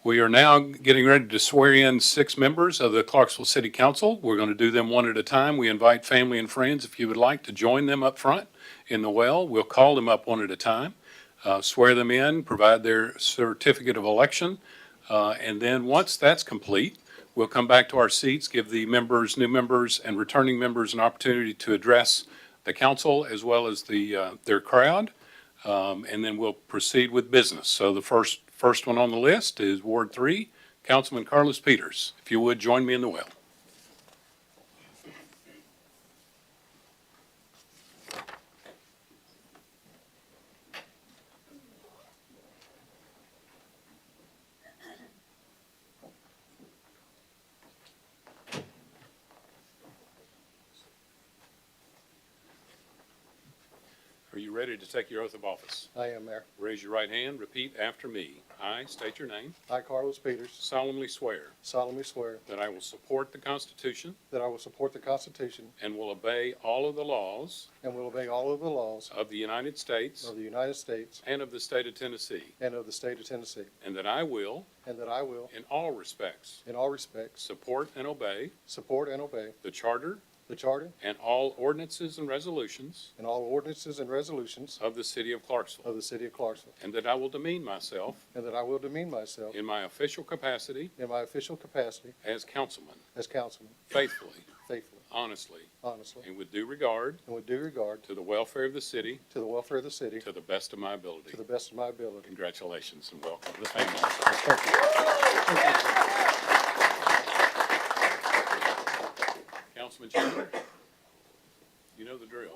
We are now getting ready to swear in 6 members of the Clarksville City Council. We're going to do them one at a time. We invite family and friends, if you would like, to join them up front in the well. We'll call them up one at a time, swear them in, provide their certificate of election, and then once that's complete, we'll come back to our seats, give the members, new members, and returning members an opportunity to address the council as well as their crowd, and then we'll proceed with business. So the first one on the list is Ward 3, Councilman Carlos Peters. If you would, join me in the well. Are you ready to take your oath of office? I am, Mayor. Raise your right hand, repeat after me. I state your name, I, Carlos Peters, solemnly swear solemnly swear that I will support the Constitution that I will support the Constitution and will obey all of the laws and will obey all of the laws of the United States of the United States and of the state of Tennessee, and of the state of Tennessee, and that I will, and that I will, in all respects, in all respects, support and obey support and obey the Charter the Charter and all ordinances and resolutions and all ordinances and resolutions of the city of Clarksville, of the city of Clarksville, and that I will demean myself and that I will demean myself in my official capacity in my official capacity as councilman, as councilman, faithfully, faithfully, honestly, honestly, and with due regard and with due regard to the welfare of the city, to the welfare of the city, to the best of my ability. to the best of my ability. Congratulations and welcome to the family. Thank you. Councilman Chandler, you know the drill.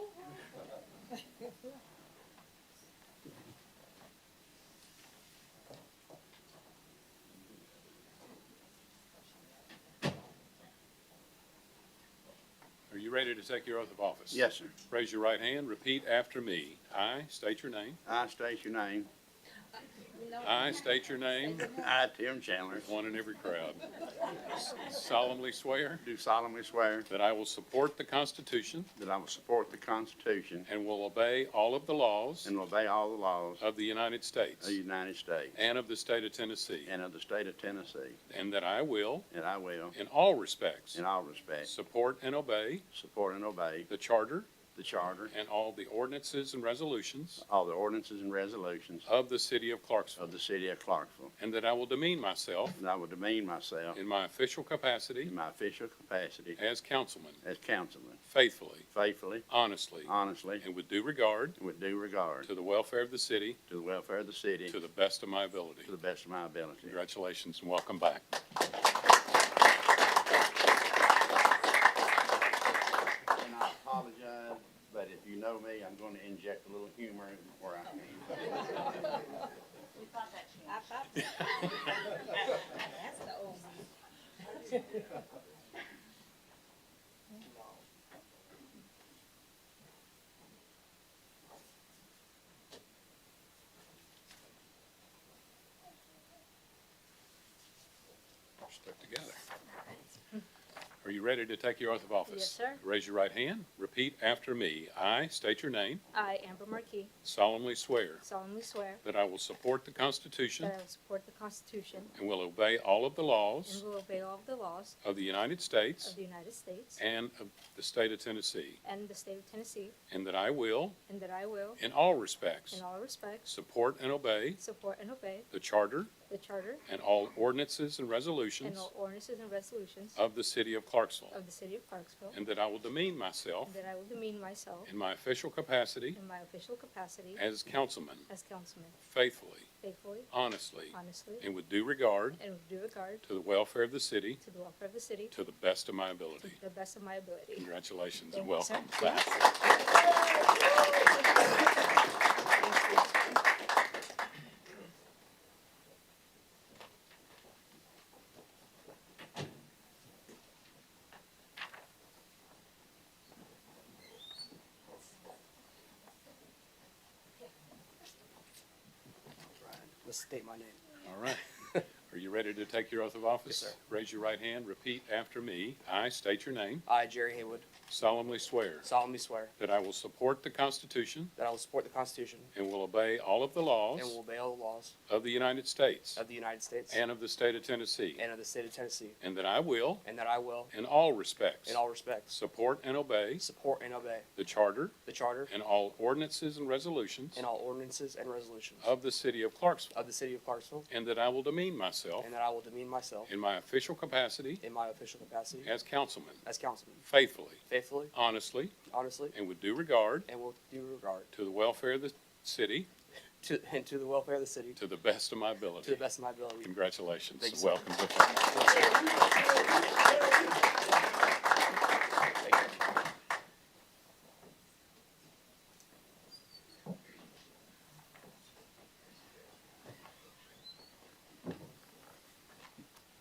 Are you ready to take your oath of office? Yes, sir. Raise your right hand, repeat after me. I state your name. I state your name. I state your name, I, Tim Chandler, one in every crowd. Solemnly swear do solemnly swear that I will support the Constitution that I will support the Constitution and will obey all of the laws and obey all the laws of the United States of the United States and of the state of Tennessee, and of the state of Tennessee, and that I will, and I will, in all respects, in all respects, support and obey support and obey the Charter the Charter, and all the ordinances and resolutions all the ordinances and resolutions of the city of Clarksville, of the city of Clarksville, and that I will demean myself and I will demean myself in my official capacity in my official capacity as councilman, as councilman, faithfully, faithfully, honestly, honestly, and with due regard and with due regard to the welfare of the city, to the welfare of the city, to the best of my ability. to the best of my ability. Congratulations and welcome back. And I apologize, but if you know me, I'm going to inject a little humor where I can. That's the old one. Stuck together. Are you ready to take your oath of office? Yes, sir. Raise your right hand. Repeat after me. I state your name. I, Amber Markey, Solemnly swear solemnly swear that I will support the Constitution that I will support the Constitution and will obey all of the and laws will obey all of the laws of the United States of the United States and of the state of Tennessee, and the state of Tennessee, and that I will, and that I will, in all respects, in all respects, support and obey support and obey the Charter the Charter and all ordinances and and resolutions all ordinances and resolutions of the city of Clarksville, of the city of Clarksville, and that I will demean myself and that I will demean myself in my official capacity in my official capacity as councilman, as councilman, faithfully, faithfully, honestly, honestly, and with due regard and with due regard to the welfare of the city, to the welfare of the city, to the best of my to ability. the best of my ability. Congratulations Thank and you, sir. welcome back. Let's state my name. All right. Are you ready ready to take your oath of office? Yes, sir. Raise your right hand, repeat after me. I state your name, I, Jerry Haywood, solemnly swear solemnly swear that I will support the Constitution that I will support the Constitution and will obey all of the and laws will obey all the laws of the United States of the United States and of the state of Tennessee, and of the state of Tennessee, and that I will, and that I will, in all respects, in all respects, support and obey support and obey the Charter the Charter and all ordinances and resolutions and all ordinances and resolutions of the city of Clarksville, of the city of Clarksville, and that I will demean myself and that I will demean myself in my official capacity in my official capacity as councilman as councilman, faithfully, faithfully, honestly, honestly, and with due regard and with due regard to the welfare of the city and to the welfare of the city, to the best of my to the ability. best of my ability. Congratulations. Thank you, sir. Welcome to the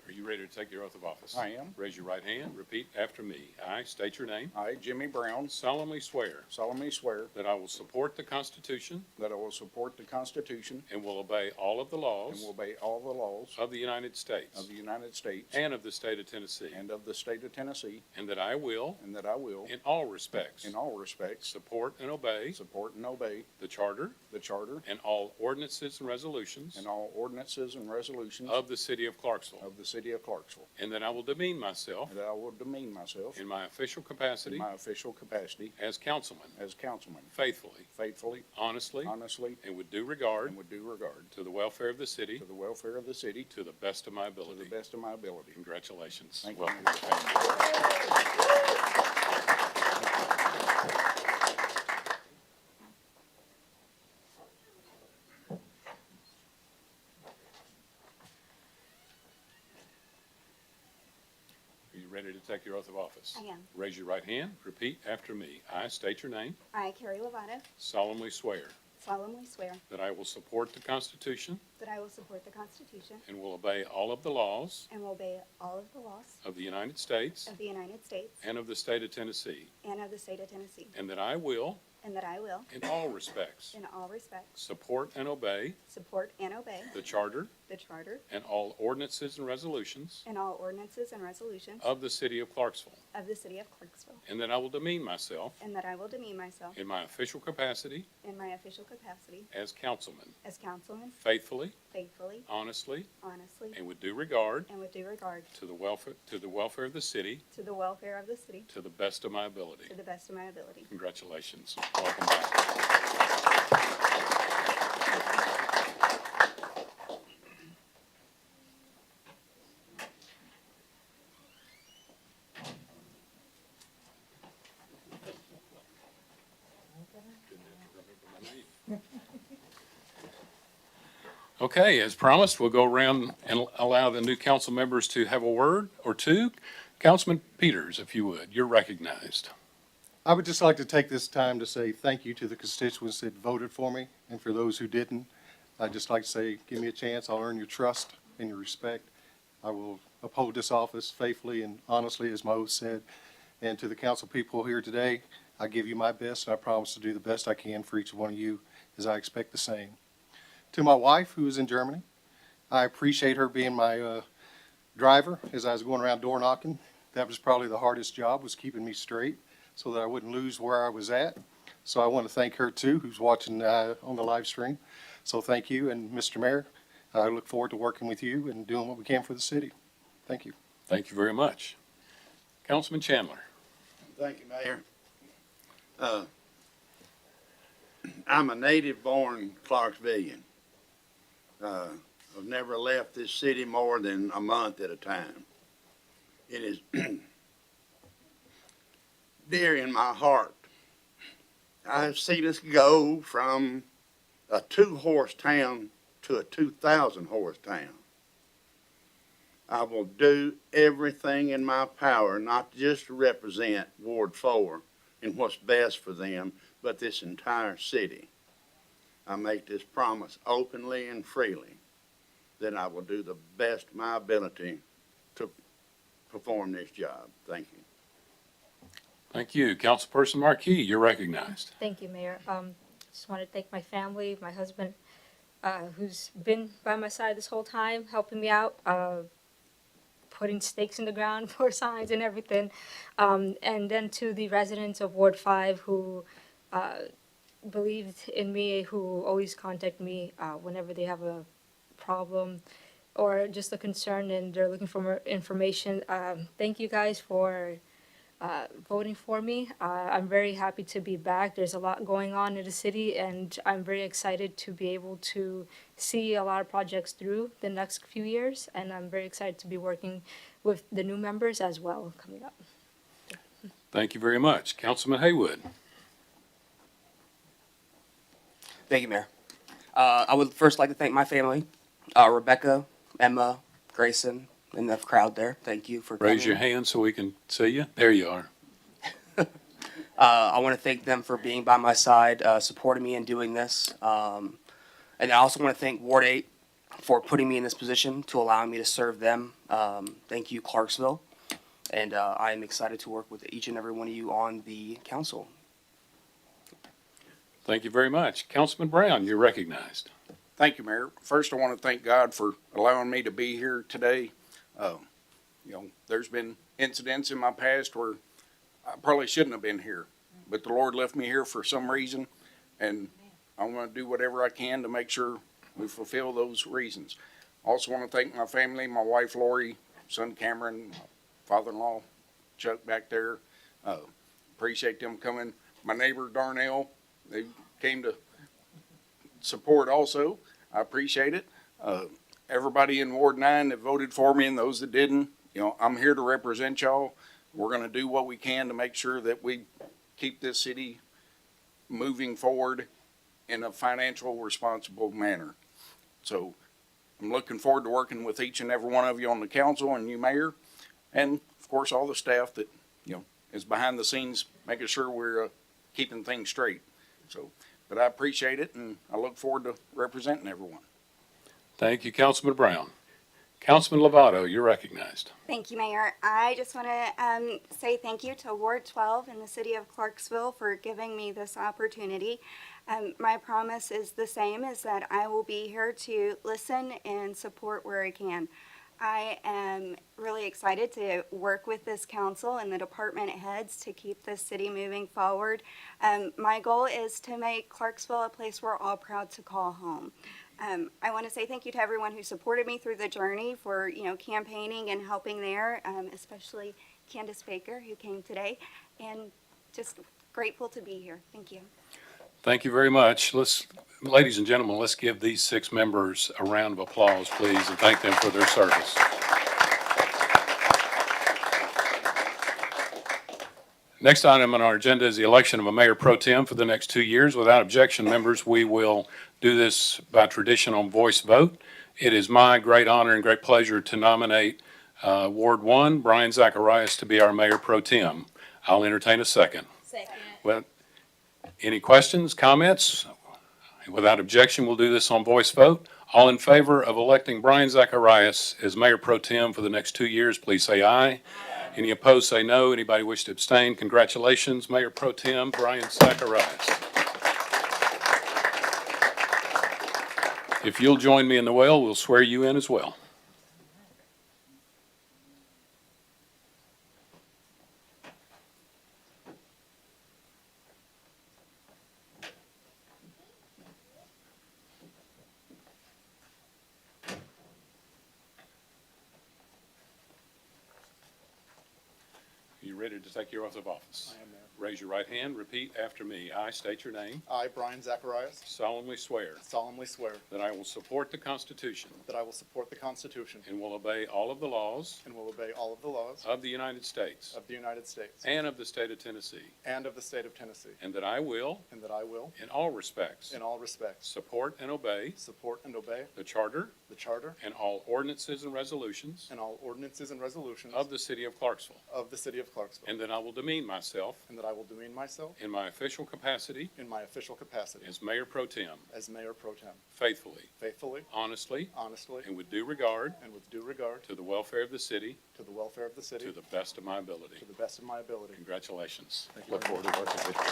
Are you ready to take your oath of office? I am. Raise your right hand. Repeat after me. I state your name. I, Jimmy Brown, Solemnly swear solemnly swear that I will support the Constitution that I will support the Constitution and will obey all of the and laws will obey all the laws of the United States of the United States and of the state of Tennessee, and of the state of Tennessee, and that I will, and that I will, in all respects, in all respects, support and obey support and obey the Charter the Charter and all ordinances and resolutions and all ordinances and resolutions of the city of Clarksville, of the city of Clarksville, and that I will demean myself and that I will demean myself in my official in capacity my official capacity as councilman as councilman faithfully, faithfully, honestly, honestly, and with due regard and with due regard to the welfare of the city to the welfare of the city to the best of my to the ability. best of my ability. Congratulations. Thank you. Welcome to the family. Are you ready to take your oath of office? I am. Raise your right hand. Repeat after me. I state your name. I, Carrie Lovato, Solemnly swear solemnly swear that I will support the Constitution that I will support the Constitution and will obey all of the laws and will obey all of the laws of the United States of the United States and of the state of Tennessee, and of the state of Tennessee, and that I will, and that I will, in all respects, in all respects, support and obey support and obey the Charter the Charter and all ordinances and resolutions and all ordinances and resolutions of the city of Clarksville, of the city of Clarksville, and that I will demean myself and that I will demean myself in my official capacity in my official capacity as councilman as councilman faithfully, faithfully, honestly, honestly, and with due regard and with due regard to the welfare of the city to the welfare of the city to the best of my ability. to the best of my ability. Congratulations. Welcome back. Okay, as promised, we'll go around and allow the new council members to have a word or two. Councilman Peters, if you would, you're recognized. I would just like to take this time to say thank you to the constituents that voted for me, and for those who didn't, I'd just like to say, give me a chance, I'll earn your trust and your respect. I will uphold this office faithfully and honestly, as my oath said. And to the council people here today, I give you my best, and I promise to do the best I can for each one of you, as I expect the same. To my wife, who is in Germany, I appreciate her being my driver as I was going around door knocking. That was probably the hardest job, was keeping me straight so that I wouldn't lose where I was at. So I want to thank her too, who's watching on the live stream. So thank you, and Mr. Mayor, I look forward to working with you and doing what we can for the city. Thank you. Thank you very much. Councilman Chandler. Thank you, Mayor. I'm a native-born Clarksvillian. I've never left this city more than a month at a time. It is dear in my heart. I have seen us go from a 2-horse town to a 2,000-horse town. I will do everything in my power, not just to represent Ward 4 and what's best for them, but this entire city. I make this promise openly and freely that I will do the best of my ability to perform this job. Thank you. Thank you. Councilperson Marquis, you're recognized. Thank you, Mayor. Just want to thank my family, my husband, who's been by my side this whole time, helping me out, putting stakes in the ground for signs and everything. And then to the residents of Ward 5 who believed in me, who always contact me whenever they have a problem or just a concern and they're looking for more information. Thank you guys for voting for me. I'm very happy to be back. There's a lot going on in the city, and I'm very excited to be able to see a lot of projects through the next few years. And I'm very excited to be working with the new members as well coming up. Thank you very much. Councilman Haywood. Thank you, Mayor. I would first like to thank my family, Rebecca, Emma, Grayson, and the crowd there. Thank you for coming. Raise your hand so we can see you. There you are. I want to thank them for being by my side, supporting me in doing this. And I also want to thank Ward 8 for putting me in this position to allow me to serve them. Thank you, Clarksville. And I am excited to work with each and every one of you on the council. Thank you very much. Councilman Brown, you're recognized. Thank you, Mayor. First, I want to thank God for allowing me to be here today. There's been incidents in my past where I probably shouldn't have been here, but the Lord left me here for some reason, and I want to do whatever I can to make sure we fulfill those reasons. Also want to thank my family, my wife Lori, son Cameron, father-in-law Chuck back there. Appreciate them coming. My neighbor Darnell, they came to support also. I appreciate it. Everybody in Ward 9 that voted for me and those that didn't, I'm here to represent y'all. We're going to do what we can to make sure that we keep this city moving forward in a financial responsible manner. So I'm looking forward to working with each and every one of you on the council and you, Mayor, and of course all the staff that, is behind the scenes making sure we're keeping things straight. But I appreciate it and I look forward to representing everyone. Thank you, Councilman Brown. Councilman Lovato, you're recognized. Thank you, Mayor. I just want to say thank you to Ward 12 in the city of Clarksville for giving me this opportunity. My promise is the same, is that I will be here to listen and support where I can. I am really excited to work with this council and the department heads to keep this city moving forward. My goal is to make Clarksville a place we're all proud to call home. I want to say thank you to everyone who supported me through the journey for, campaigning and helping there, especially Candace Baker, who came today, and just grateful to be here. Thank you. Thank you very much. Ladies and gentlemen, let's give these 6 members a round of applause, please, and thank them for their service. Next item on our agenda is the election of a mayor pro tem for the next 2 years. Without objection, members, we will do this by tradition on voice vote. It is my great honor and great pleasure to nominate Ward 1, Brian Zacharias, to be our mayor pro tem. I'll entertain a second. Second. Well, any questions, comments? Without objection, we'll do this on voice vote. All in favor of electing Brian Zacharias as mayor pro tem for the next 2 years, please say aye. Any opposed, say no. Anybody wish to abstain? Congratulations, Mayor Pro Tem Brian Zacharias. If you'll join me in the well, we'll swear you in as well. Are you ready to take your oath of office? I am, Mayor. Raise your right hand, repeat after me. I state your name, I, Brian Zacharias, solemnly swear solemnly swear that I will support the Constitution that I will support the Constitution and will obey all of the laws and will obey all of the laws of the United States of the United States and of the state of Tennessee, and of the state of Tennessee, and that I will, and that I will, in all respects, in all respects, support and obey support and obey the Charter the Charter and all ordinances and resolutions and all ordinances and resolutions of the City of Clarksville, of the city of Clarksville, and that I will demean myself and that I will demean myself in my official capacity in my official capacity as Mayor Pro Tem, as Mayor Pro Tem, faithfully, faithfully, honestly, honestly, and with due regard and with due regard to the welfare of the city, to the welfare of the city, to the best of my ability. to the best of my ability. Congratulations. Thank you Look very forward to working with you.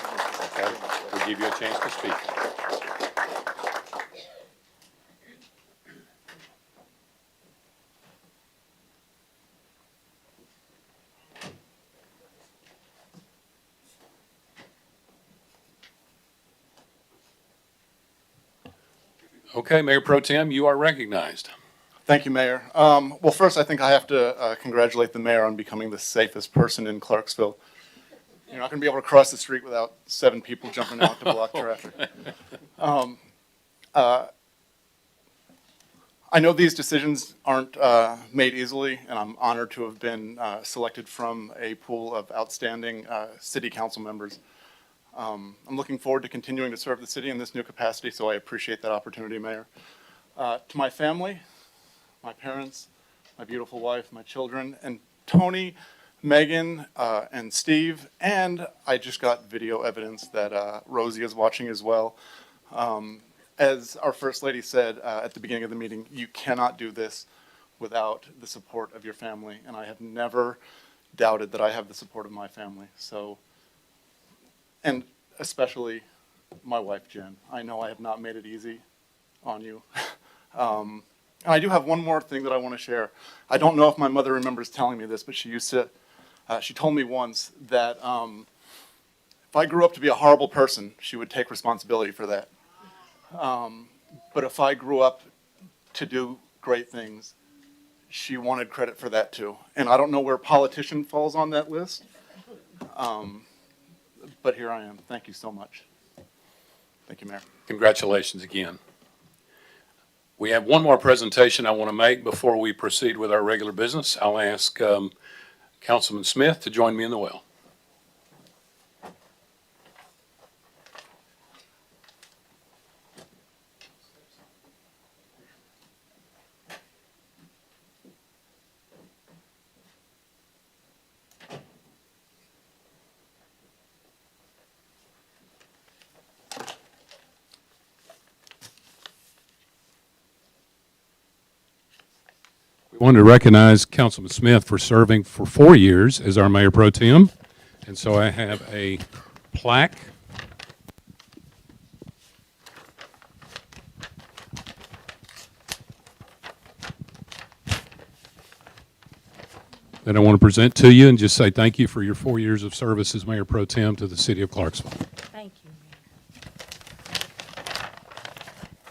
Okay? We'll give you a chance to speak. Okay, Mayor Pro Tem, you are recognized. Thank you, Mayor. Well, first, I think I have to congratulate the mayor on becoming the safest person in Clarksville. You're not going to be able to cross the street without 7 people jumping out to block traffic. I know these decisions aren't made easily, and I'm honored to have been selected from a pool of outstanding city council members. I'm looking forward to continuing to serve the city in this new capacity, so I appreciate that opportunity, Mayor. To my family, my parents, my beautiful wife, my children, and Tony, Megan, and Steve, and I just got video evidence that Rosie is watching as well. As our First Lady said at the beginning of the meeting, you cannot do this without the support of your family, and I have never doubted that I have the support of my family. So, and especially my wife, Jen. I know I have not made it easy on you. And I do have one more thing that I want to share. I don't know if my mother remembers telling me this, but she told me once that if I grew up to be a horrible person, she would take responsibility for that. But if I grew up to do great things, she wanted credit for that too. And I don't know where politician falls on that list, but here I am. Thank you so much. Thank you, Mayor. Congratulations again. We have one more presentation I want to make before we proceed with our regular business. I'll ask Councilman Smith to join me in the well. We wanted to recognize Councilman Smith for serving for 4 years as our Mayor Pro Tem. And so I have a plaque that I want to present to you and just say thank you for your 4 years of service as Mayor Pro Tem to the city of Clarksville. Thank you.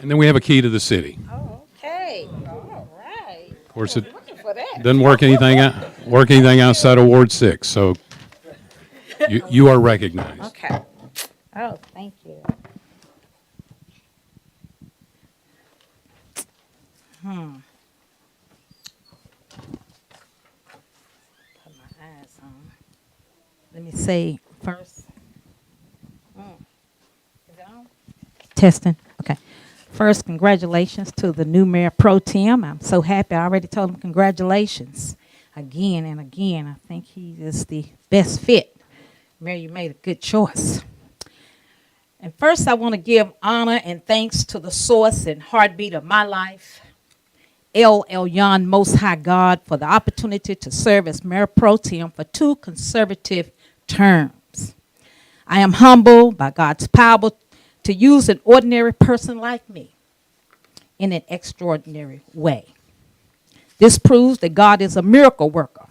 And then we have a key to the city. Oh, okay. All right. Of course, it Looking for that. doesn't work anything outside of Ward 6, so you are recognized. Okay. Oh, thank you. Put my eyes on. Let me say first. Is it on? Testing. Okay. First, congratulations to the new Mayor Pro Tem. I'm so happy. I already told him congratulations again and again. I think he is the best fit. Mayor, you made a good choice. And first, I want to give honor and thanks to the source and heartbeat of my life, El Elyon, Most High God, for the opportunity to serve as Mayor Pro Tem for 2 consecutive terms. I am humbled by God's power to use an ordinary person like me in an extraordinary way. This proves that God is a miracle worker,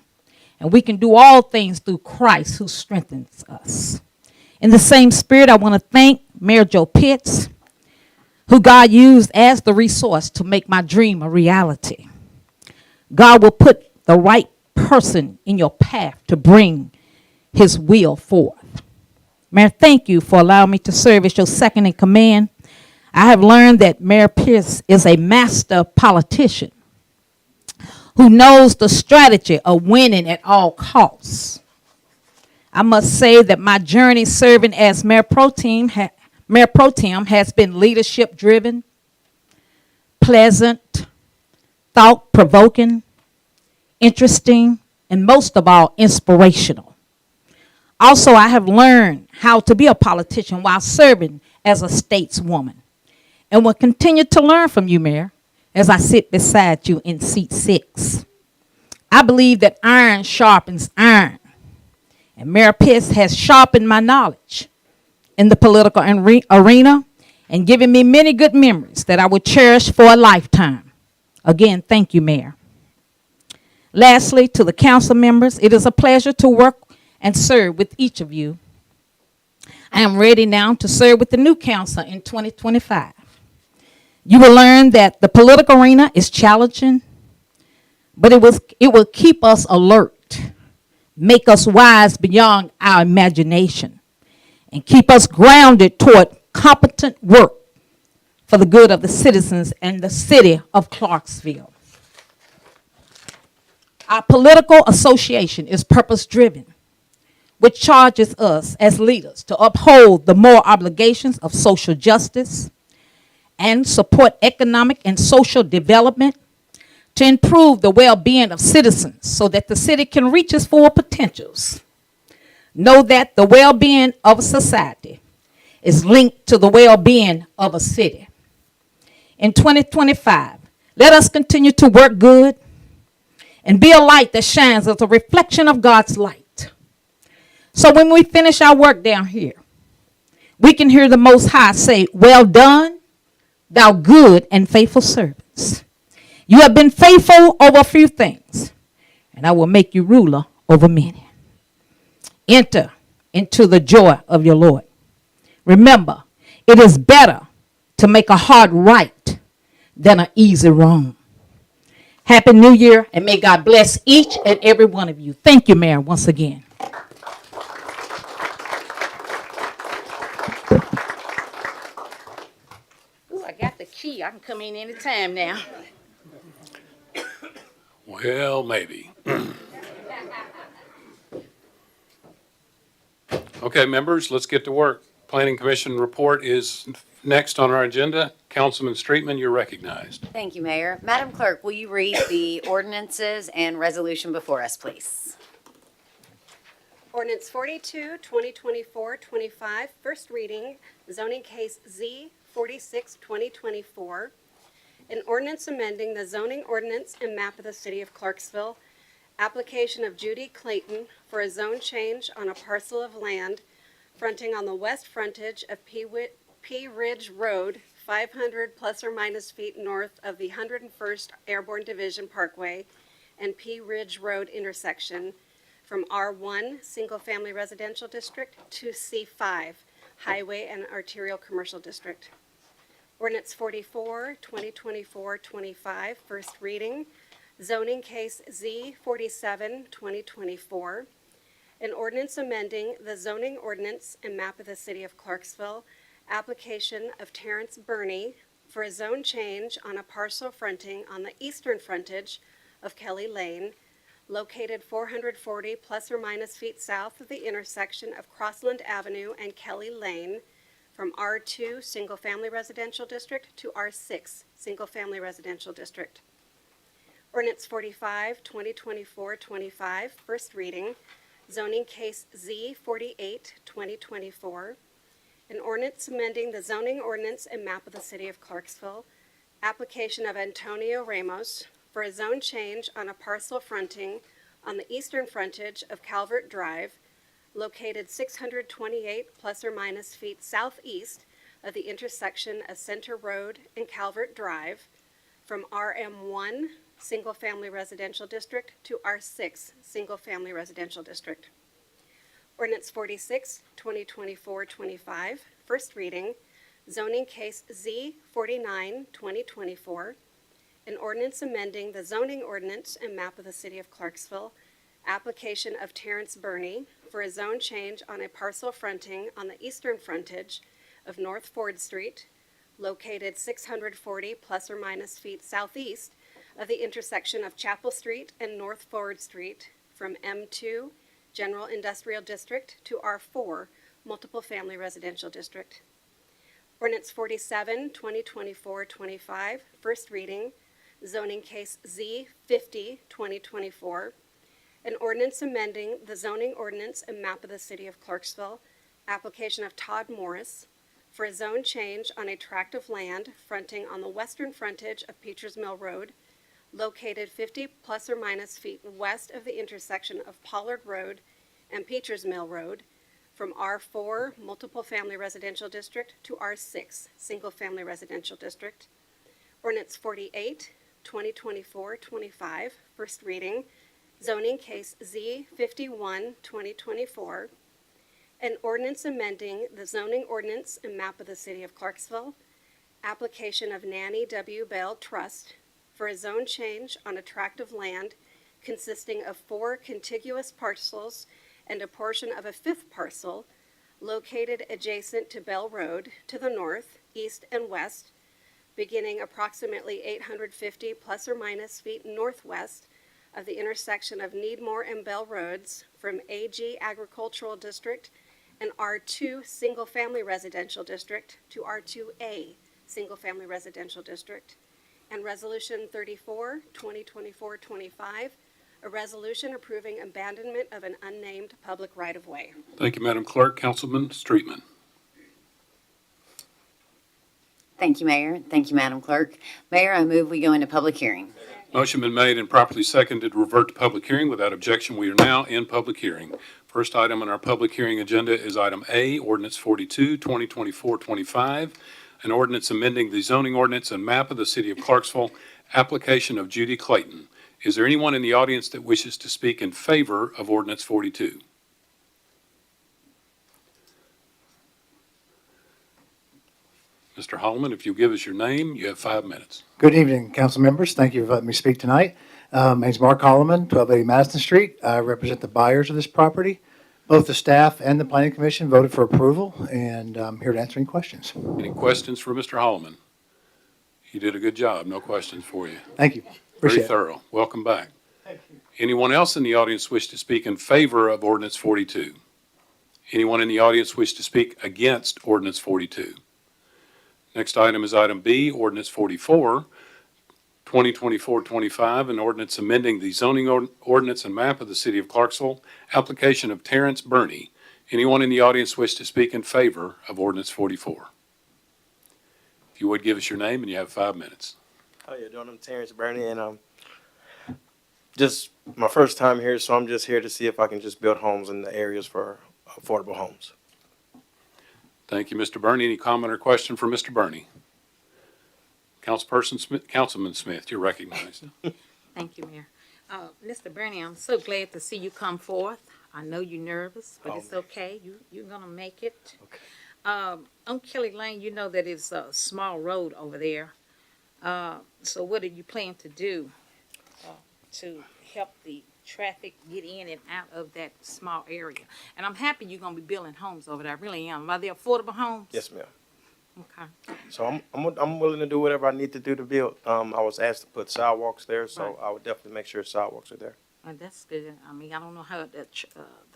and we can do all things through Christ who strengthens us. In the same spirit, I want to thank Mayor Joe Pitts, who God used as the resource to make my dream a reality. God will put the right person in your path to bring his will forth. Mayor, thank you for allowing me to serve as your second in command. I have learned that Mayor Pitts is a master politician who knows the strategy of winning at all costs. I must say that my journey serving as Mayor Pro Tem has been leadership-driven, pleasant, thought-provoking, interesting, and most of all, inspirational. Also, I have learned how to be a politician while serving as a stateswoman, and will continue to learn from you, Mayor, as I sit beside you in seat 6. I believe that iron sharpens iron, and Mayor Pitts has sharpened my knowledge in the political arena and given me many good memories that I will cherish for a lifetime. Again, thank you, Mayor. Lastly, to the council members, it is a pleasure to work and serve with each of you. I am ready now to serve with the new council in 2025. You will learn that the political arena is challenging, but it will keep us alert, make us wise beyond our imagination, and keep us grounded toward competent work for the good of the citizens and the city of Clarksville. Our political association is purpose-driven, which charges us as leaders to uphold the moral obligations of social justice and support economic and social development to improve the well-being of citizens so that the city can reach its full potentials. Know that the well-being of a society is linked to the well-being of a city. In 2025, let us continue to work good and be a light that shines as a reflection of God's light. So when we finish our work down here, we can hear the Most High say, "Well done, thou good and faithful servants. You have been faithful over a few things, and I will make you ruler over many." Enter into the joy of your Lord. Remember, it is better to make a hard right than an easy wrong. Happy New Year, and may God bless each and every one of you. Thank you, Mayor, once again. Ooh, I got the key. I can come in anytime now. Well, maybe. Okay, members, let's get to work. Planning Commission report is next on our agenda. Councilman Streetman, you're recognized. Thank you, Mayor. Madam Clerk, will you read the ordinances and resolution before us, please? Ordinance 42, 2024-25, first reading, zoning case Z 46, 2024. An ordinance amending the zoning ordinance and map of the city of Clarksville. Application of Judy Clayton for a zone change on a parcel of land fronting on the west frontage of P Ridge Road, 500 plus or minus feet north of the 101st Airborne Division Parkway and P Ridge Road intersection, from R1 Single Family Residential District to C5 Highway and Arterial Commercial District. Ordinance 44, 2024-25, first reading, zoning case Z 47, 2024. An ordinance amending the zoning ordinance and map of the city of Clarksville, application of Terrence Burney for a zone change on a parcel fronting on the eastern frontage of Kelly Lane, located 440 plus or minus feet south of the intersection of Crossland Avenue and Kelly Lane, from R2 Single Family Residential District to R6 Single Family Residential District. Ordinance 45, 2024-25, first reading, zoning case Z 48, 2024. An ordinance amending the zoning ordinance and map of the city of Clarksville, application of Antonio Ramos for a zone change on a parcel fronting on the eastern frontage of Calvert Drive, located 628 plus or minus feet southeast of the intersection of Center Road and Calvert Drive, from RM1 Single Family Residential District to R6 Single Family Residential District. Ordinance 46, 2024-25, first reading, zoning case Z 49, 2024. An ordinance amending the zoning ordinance and map of the city of Clarksville, application of Terrence Burney for a zone change on a parcel fronting on the eastern frontage of North Ford Street, located 640 plus or minus feet southeast of the intersection of Chapel Street and North Ford Street, from M2 General Industrial District to R4 Multiple Family Residential District. Ordinance 47, 2024-25, first reading, zoning case Z 50, 2024. An ordinance amending the zoning ordinance and map of the city of Clarksville, application of Todd Morris for a zone change on a tract of land fronting on the western frontage of Peters Mill Road, located 50 plus or minus feet west of the intersection of Pollard Road and Peters Mill Road, from R4 Multiple Family Residential District to R6 Single Family Residential District. Ordinance 48, 2024-25, first reading, zoning case Z 51, 2024. An ordinance amending the zoning ordinance and map of the city of Clarksville, application of Nanny W. Bell Trust for a zone change on a tract of land consisting of 4 contiguous parcels and a portion of a 5th parcel located adjacent to Bell Road to the north, east, and west, beginning approximately 850 plus or minus feet northwest of the intersection of Needmore and Bell Roads from AG Agricultural District and R2 Single Family Residential District to R2A Single Family Residential District. And Resolution 34, 2024-25, a resolution approving abandonment of an unnamed public right-of-way. Thank you, Madam Clerk. Councilman Streetman. Thank you, Mayor. Thank you, Madam Clerk. Mayor, I move we go into public hearing. Motion been made and properly seconded to revert to public hearing. Without objection, we are now in public hearing. First item on our public hearing agenda is item A, ordinance 42, 2024-25, an ordinance amending the zoning ordinance and map of the city of Clarksville, application of Judy Clayton. Is there anyone in the audience that wishes to speak in favor of ordinance 42? Mr. Holloman, if you'll give us your name, you have 5 minutes. Good evening, council members. Thank you for letting me speak tonight. My name's Mark Holloman, 1280 Madison Street. I represent the buyers of this property. Both the staff and the planning commission voted for approval, and I'm here to answer any questions. Any questions for Mr. Holloman? You did a good job. No questions for you. Thank you. Very Appreciate it. thorough. Welcome back. Anyone else in the audience wish to speak in favor of ordinance 42? Anyone in the audience wish to speak against ordinance 42? Next item is item B, ordinance 44, 2024-25, an ordinance amending the zoning ordinance and map of the city of Clarksville, application of Terrence Burney. Anyone in the audience wish to speak in favor of ordinance 44? If you would give us your name, and you have 5 minutes. How you doing? I'm Terrence Burney, and just my first time here, so I'm just here to see if I can just build homes in the areas for affordable homes. Thank you, Mr. Burney. Any comment or question for Mr. Burney? Councilperson Smith, Councilman Smith, you're recognized. Thank you, Mayor. Mr. Burney, I'm so glad to see you come forth. I know you're nervous, but it's okay. You're gonna make it. Okay. On Kelly Lane, you know that it's a small road over there. So what are you planning to do to help the traffic get in and out of that small area? And I'm happy you're gonna be building homes over there. I really am. Are they affordable homes? Yes, ma'am. Okay. So I'm willing to do whatever I need to do to build. I was asked to put sidewalks there, so Right. I would definitely make sure sidewalks are there. Well, that's good. I mean, I don't know how the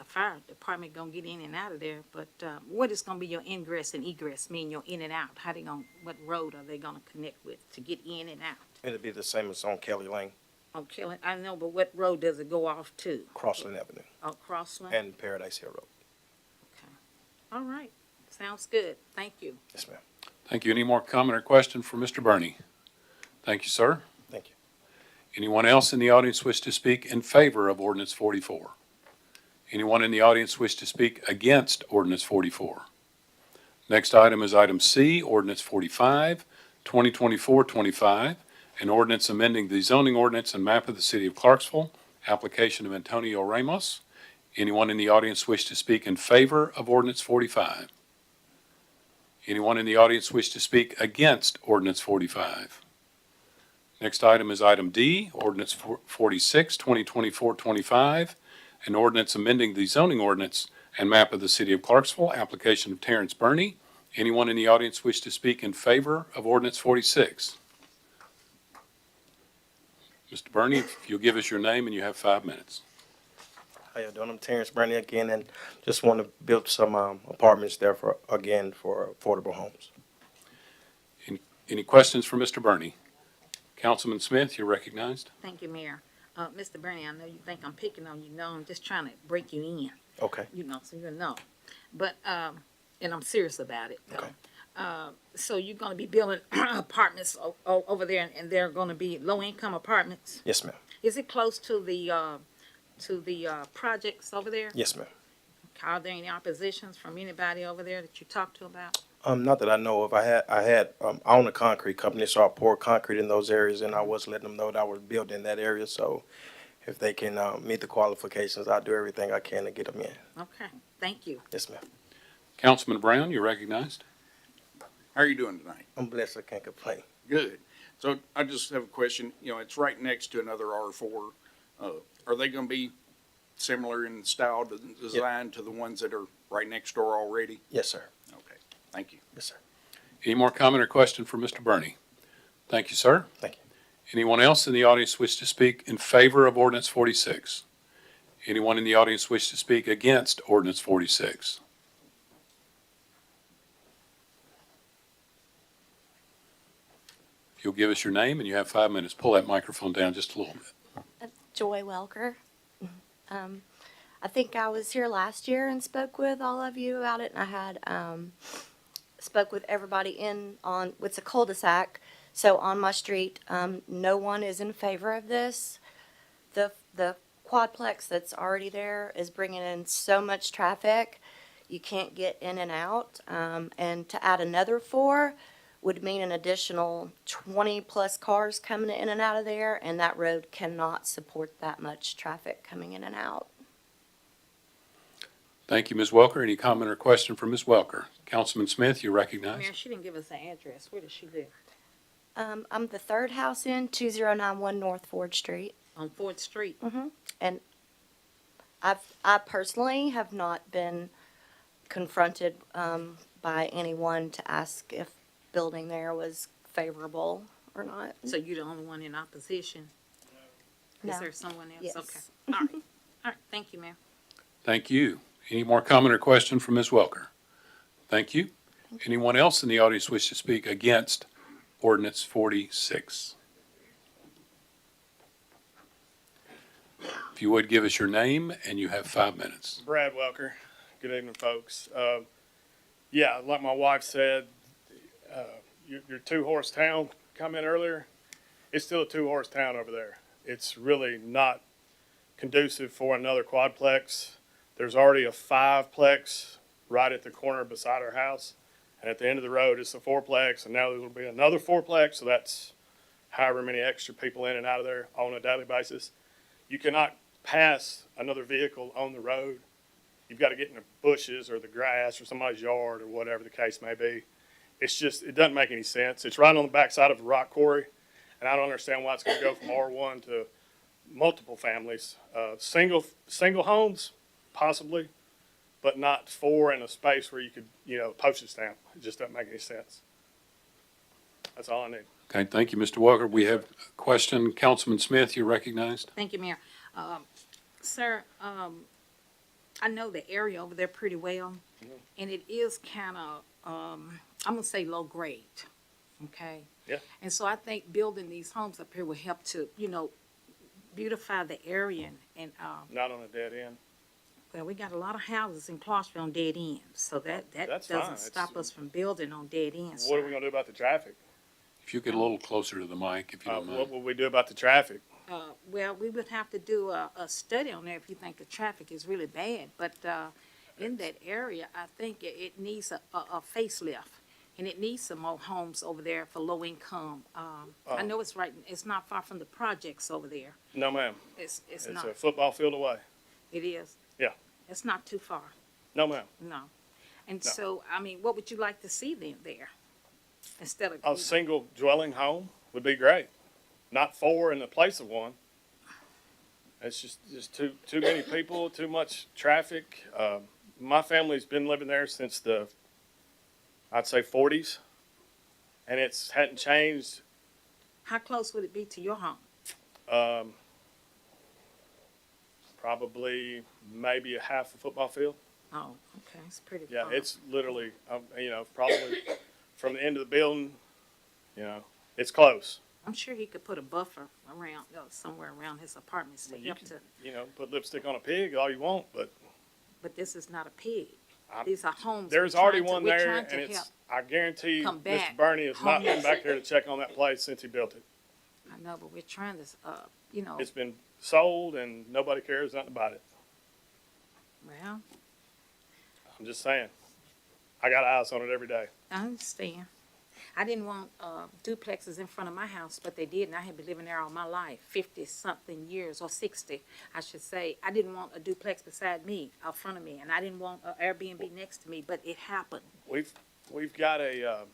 fire department gonna get in and out of there, but what is gonna be your ingress and egress, mean your in and out? How they gonna, what road are they gonna connect with to get in and out? It'll be the same as on Kelly Lane, Oh, Kelly, I know, but what road does it go off to? Crossland Avenue, Oh, Crossland? and Paradise Hill Road. Okay. All right. Sounds good. Thank you. Yes, ma'am. Thank you. Any more comment or question for Mr. Burney? Thank you, sir. Thank you. Anyone else in the audience wish to speak in favor of ordinance 44? Anyone in the audience wish to speak against ordinance 44? Next item is item C, ordinance 45, 2024-25, an ordinance amending the zoning ordinance and map of the city of Clarksville, application of Antonio Ramos. Anyone in the audience wish to speak in favor of ordinance 45? Anyone in the audience wish to speak against ordinance 45? Next item is item D, ordinance 46, 2024-25, an ordinance amending the zoning ordinance and map of the city of Clarksville, application of Terrence Burney. Anyone in the audience wish to speak in favor of ordinance 46? Mr. Burney, if you'll give us your name, and you have 5 minutes. How you doing? I'm Terrence Burney again, and just want to build some apartments there for affordable homes. Any questions for Mr. Burney? Councilman Smith, you're recognized. Thank you, Mayor. Mr. Burney, I know you think I'm picking on you. No, I'm just trying to break you in, Okay. you know, so you know. But, and I'm serious about it. Okay. So you're gonna be building apartments over there, and they're gonna be low-income apartments? Yes, ma'am. Is it close to the projects over there? Yes, ma'am. Are there any oppositions from anybody over there that you talked to about? Not that I know of. I own a concrete company, so I pour concrete in those areas, and I was letting them know that I was building in that area. So if they can meet the qualifications, I'll do everything I can to get them in. Okay, thank you. Yes, ma'am. Councilman Brown, you're recognized. How are you doing tonight? I'm blessed. I can't complain. Good. So I just have a question. You know, it's right next to another R4. Are they going to be similar in style, design to the ones that are right next door already? Yes, sir. Okay. Thank you. Yes, sir. Any more comment or question for Mr. Burney? Thank you, sir. Thank you. Anyone else in the audience wish to speak in favor of ordinance 46? Anyone in the audience wish to speak against ordinance 46? If you'll give us your name, and you have 5 minutes. Pull that microphone down just a little bit. Joy Welker. I think I was here last year and spoke with all of you about it, and I had spoke with everybody it's a cul-de-sac, so on my street, no one is in favor of this. The quadplex that's already there is bringing in so much traffic, you can't get in and out, and to add another 4 would mean an additional 20-plus cars coming in and out of there, and that road cannot support that much traffic coming in and out. Thank you, Ms. Welker. Any comment or question for Ms. Welker? Councilman Smith, you recognize. Mayor, she didn't give us an address. Where does she live? I'm the third house in, 2091 North Ford Street. On Ford Street. And I personally have not been confronted by anyone to ask if building there was favorable or not. So you're the only one in opposition? No. Is there someone else? Yes. Okay. All right. All right. Thank you, Mayor. Thank you. Any more comment or question for Ms. Welker? Thank you. Anyone else in the audience wish to speak against ordinance 46? If you would give us your name, and you have 5 minutes. Brad Welker. Good evening, folks. Yeah, like my wife said, your 2-horse town comment earlier, it's still a 2-horse town over there. It's really not conducive for another quadplex. There's already a 5-plex right at the corner beside our house. And at the end of the road, it's a 4-plex, and now there will be another 4-plex, so that's however many extra people in and out of there on a daily basis. You cannot pass another vehicle on the road. You've got to get in the bushes or the grass or somebody's yard or whatever the case may be. It's just, it doesn't make any sense. It's right on the backside of a rock quarry, and I don't understand why it's going to go from R1 to multiple families. Single homes, possibly, but not 4 in a space where you could, postage stamp. It just doesn't make any sense. That's all I need. Okay, thank you, Mr. Welker. We have a question. Councilman Smith, you're recognized. Thank you, Mayor. Sir, I know the area over there pretty well, and it is kind of, I'm going to say low grade, okay? Yeah. And so I think building these homes up here will help to, beautify the area and Not on a dead end. well, we got a lot of houses in Clarksville on dead ends, so that That's doesn't fine. stop us from building on dead ends. What are we going to do about the traffic? If you get a little closer to the mic, if you don't What mind. will we do about the traffic? Well, we would have to do a study on there if you think the traffic is really bad, but in that area, I think it needs a facelift, and it needs some more homes over there for low income. I know it's not far from the projects over there. No, ma'am. It's It's not. a football field away. It is. Yeah. It's not too far. No, ma'am. No. And No. so, I mean, what would you like to see then there? Instead of. A single dwelling home would be great. Not 4 in the place of 1. It's just too many people, too much traffic. My family's been living there since I'd say 40s, and it's hadn't changed. How close would it be to your home? Probably maybe a half a football field. Oh, okay, it's pretty Yeah, far. it's literally, probably from the end of the building, it's close. I'm sure he could put a buffer around, somewhere around his apartments to You help can, to, put lipstick on a pig all you want, but but this is not a pig. I'm- These are homes. there's We're already trying to- one we're there, trying to and help. I guarantee come Mr. back Bernie has not been homeless. back there to check on that place since he built it. I know, but we're trying to, It's been sold and nobody cares nothing about it. well, I'm just saying. I got eyes on it every day. I understand. I didn't want duplexes in front of my house, but they did, and I had been living there all my life, 50-something years, or 60, I should say. I didn't want a duplex beside me, out front of me, and I didn't want an Airbnb next to me, but it happened. We've got a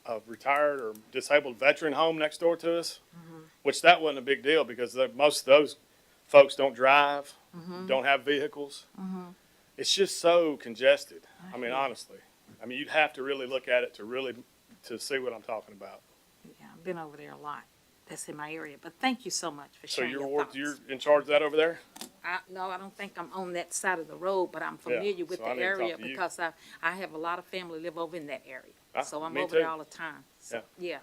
a retired or disabled veteran home next door to us, which that wasn't a big deal because most of those folks don't drive, don't have vehicles. It's just so congested. I mean, honestly, I mean, you'd have to really look at it to see what I'm talking about. Yeah, I've been over there a lot. That's in my area. But thank you so much for So sharing your thoughts. you're in charge of that over there? No, I don't think I'm on that side of the road, but I'm familiar with so the I need to talk area to you. because I have a lot of family live over in that area. So I'm me over too. there all the time. So, yeah.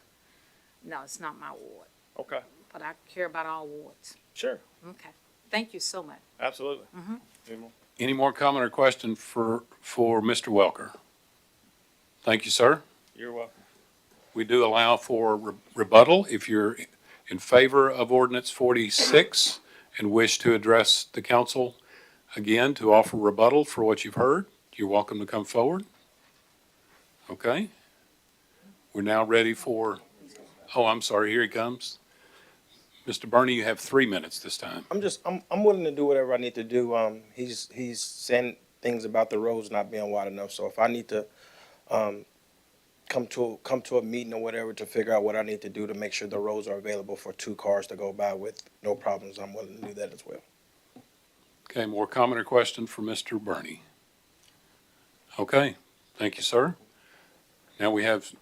No, it's not my ward, Okay, but I care about all wards. sure, Okay. Thank you so much. absolutely. Any more? Any more comment or question for Mr. Welker? Thank you, sir. You're welcome. We do allow for rebuttal if you're in favor of ordinance 46 and wish to address the council again to offer rebuttal for what you've heard. You're welcome to come forward. Okay. We're now ready for, oh, I'm sorry, here he comes. Mr. Bernie, you have 3 minutes this time. I'm willing to do whatever I need to do. He's saying things about the roads not being wide enough. So if I need to, come to a meeting or whatever to figure out what I need to do to make sure the roads are available for 2 cars to go by with no problems, I'm willing to do that as well. Okay, more comment or question for Mr. Bernie? Okay, thank you, sir. Now we have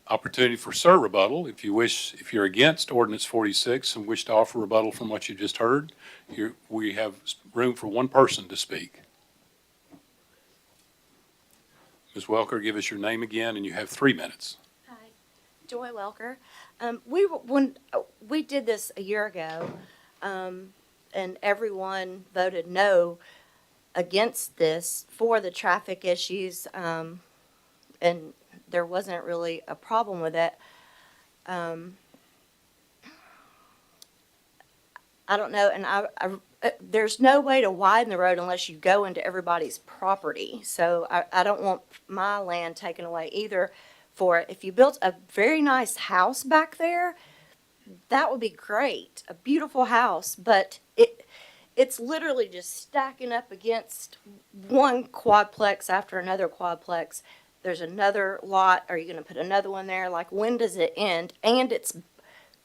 opportunity for sir rebuttal. If you're against ordinance 46 and wish to offer rebuttal from what you just heard, we have room for one person to speak. Ms. Welker, give us your name again, and you have 3 minutes. Hi, Joy Welker. We did this a year ago, and everyone voted no against this for the traffic issues, and there wasn't really a problem with it. I don't know, and there's no way to widen the road unless you go into everybody's property. So I don't want my land taken away either. For if you built a very nice house back there, that would be great, a beautiful house, but it's literally just stacking up against one quadplex after another quadplex. There's another lot. Are you going to put another one there? Like, when does it end? And it's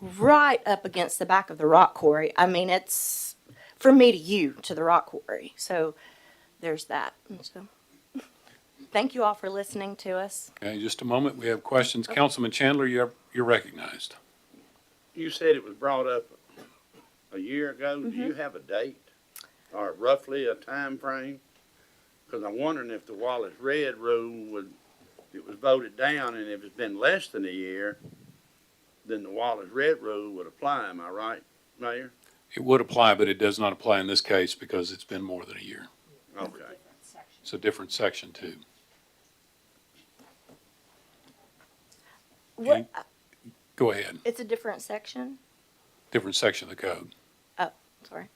right up against the back of the rock quarry. I mean, it's from me to you to the rock quarry. So there's that. So thank you all for listening to us. Okay, just a moment. We have questions. Councilman Chandler, you're recognized. You said it was brought up a year ago. Do you have a date or roughly a time frame? Because I'm wondering if the Wallace Red rule it was voted down, and if it's been less than a year, then the Wallace Red rule would apply. Am I right, Mayor? It would apply, but it does not apply in this case because it's been more than a year. Okay. It's a different section too. What? Go ahead. It's a different section? Different section of the code. Oh, sorry.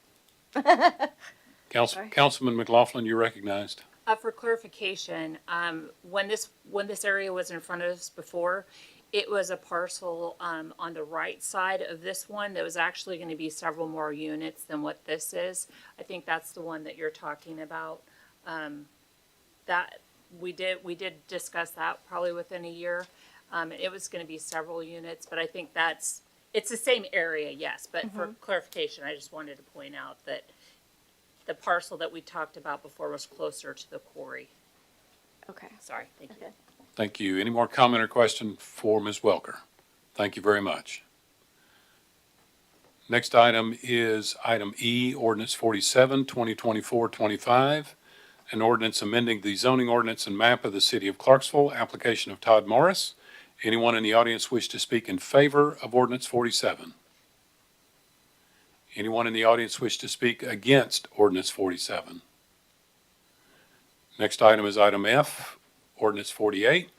Sorry. Councilman McLaughlin, you're recognized. For clarification, when this area was in front of us before, it was a parcel on the right side of this one that was actually going to be several more units than what this is. I think that's the one that you're talking about. That we did discuss that probably within a year. It was going to be several units, but I think it's the same area, yes. But for clarification, I just wanted to point out that the parcel that we talked about before was closer to the quarry. Okay. Sorry, thank you. Thank you. Any more comment or question for Ms. Welker? Thank you very much. Next item is item E, ordinance 47, 2024-25, an ordinance amending the zoning ordinance and map of the city of Clarksville, application of Todd Morris. Anyone in the audience wish to speak in favor of ordinance 47? Anyone in the audience wish to speak against ordinance 47? Next item is item F, ordinance 48,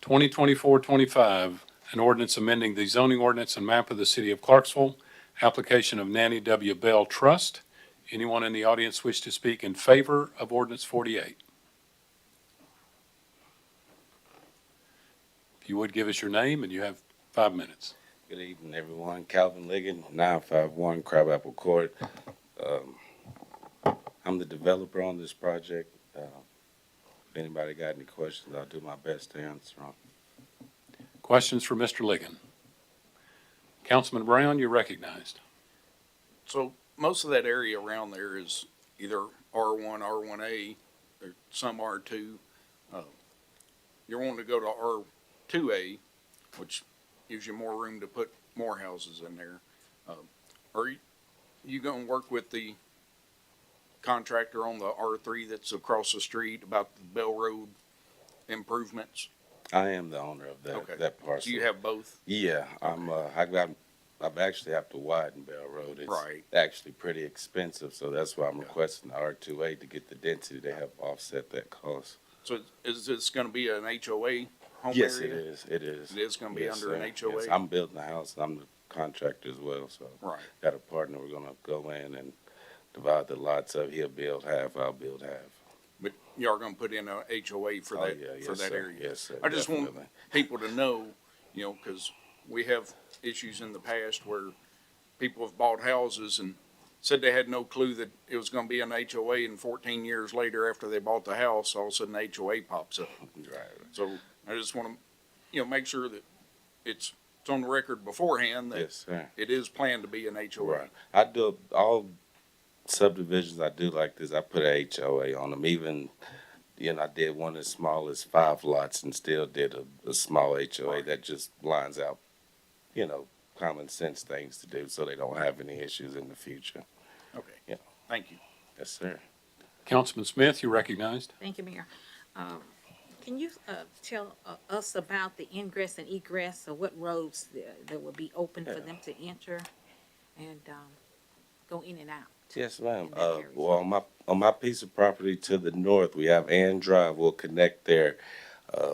2024-25, an ordinance amending the zoning ordinance and map of the city of Clarksville, application of Nanny W. Bell Trust. Anyone in the audience wish to speak in favor of ordinance 48? If you would give us your name, and you have 5 minutes. Good evening, everyone. Calvin Liggett, 951 Crabapple Court. I'm the developer on this project. If anybody got any questions, I'll do my best to answer them. Questions for Mr. Ligon? Councilman Brown, you're recognized. So most of that area around there is either R1, R1A, or some R2. You're wanting to go to R2A, which gives you more room to put more houses in there. Are you going to work with the contractor on the R3 that's across the street about the Bell Road improvements? I am the owner of Okay. that parcel. Do you have both? Yeah, I've actually have to widen Bell Road. It's Right. actually pretty expensive, so that's why I'm requesting the R2A to get the density to help offset that cost. So is this going to be an HOA home Yes, area? it is. It is. It is going to be Yes, under an sir. HOA? Yes, I'm building the house. I'm the contractor as well, so. Right. Got a partner. We're gonna go in and divide the lots up. He'll build half, I'll build half. But you are going to put in a HOA for Oh, that, yeah, for yes, that sir. area? Yes, sir, I just want definitely. people to know, because we have issues in the past where people have bought houses and said they had no clue that it was going to be an HOA, and 14 years later after they bought the house, all of a sudden HOA pops up. Right. So I just want to, make sure that it's on the record beforehand that Yes, sir. it is planned to be an HOA. Right. I do all subdivisions I do like this. I put a HOA on them. Even, I did one as small as 5 lots and still did a small HOA that just lines out, common sense things to do so they don't have any issues in the future. Okay. Yeah. Thank you. Yes, sir. Councilman Smith, you're recognized. Thank you, Mayor. Can you tell us about the ingress and egress, or what roads that will be open for them to enter and go in and out? Yes, ma'am. in that area? Well, on my piece of property to the north, we have Ann Drive. We'll connect there.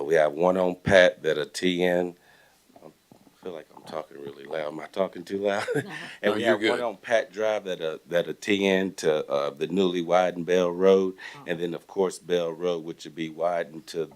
We have one on Pat that a TN. I feel like I'm talking really loud. Am I talking too loud? And No, we you're have good. one on Pat Drive that a TN to the newly widened Bell Road, and then of course Bell Road, which would be widened to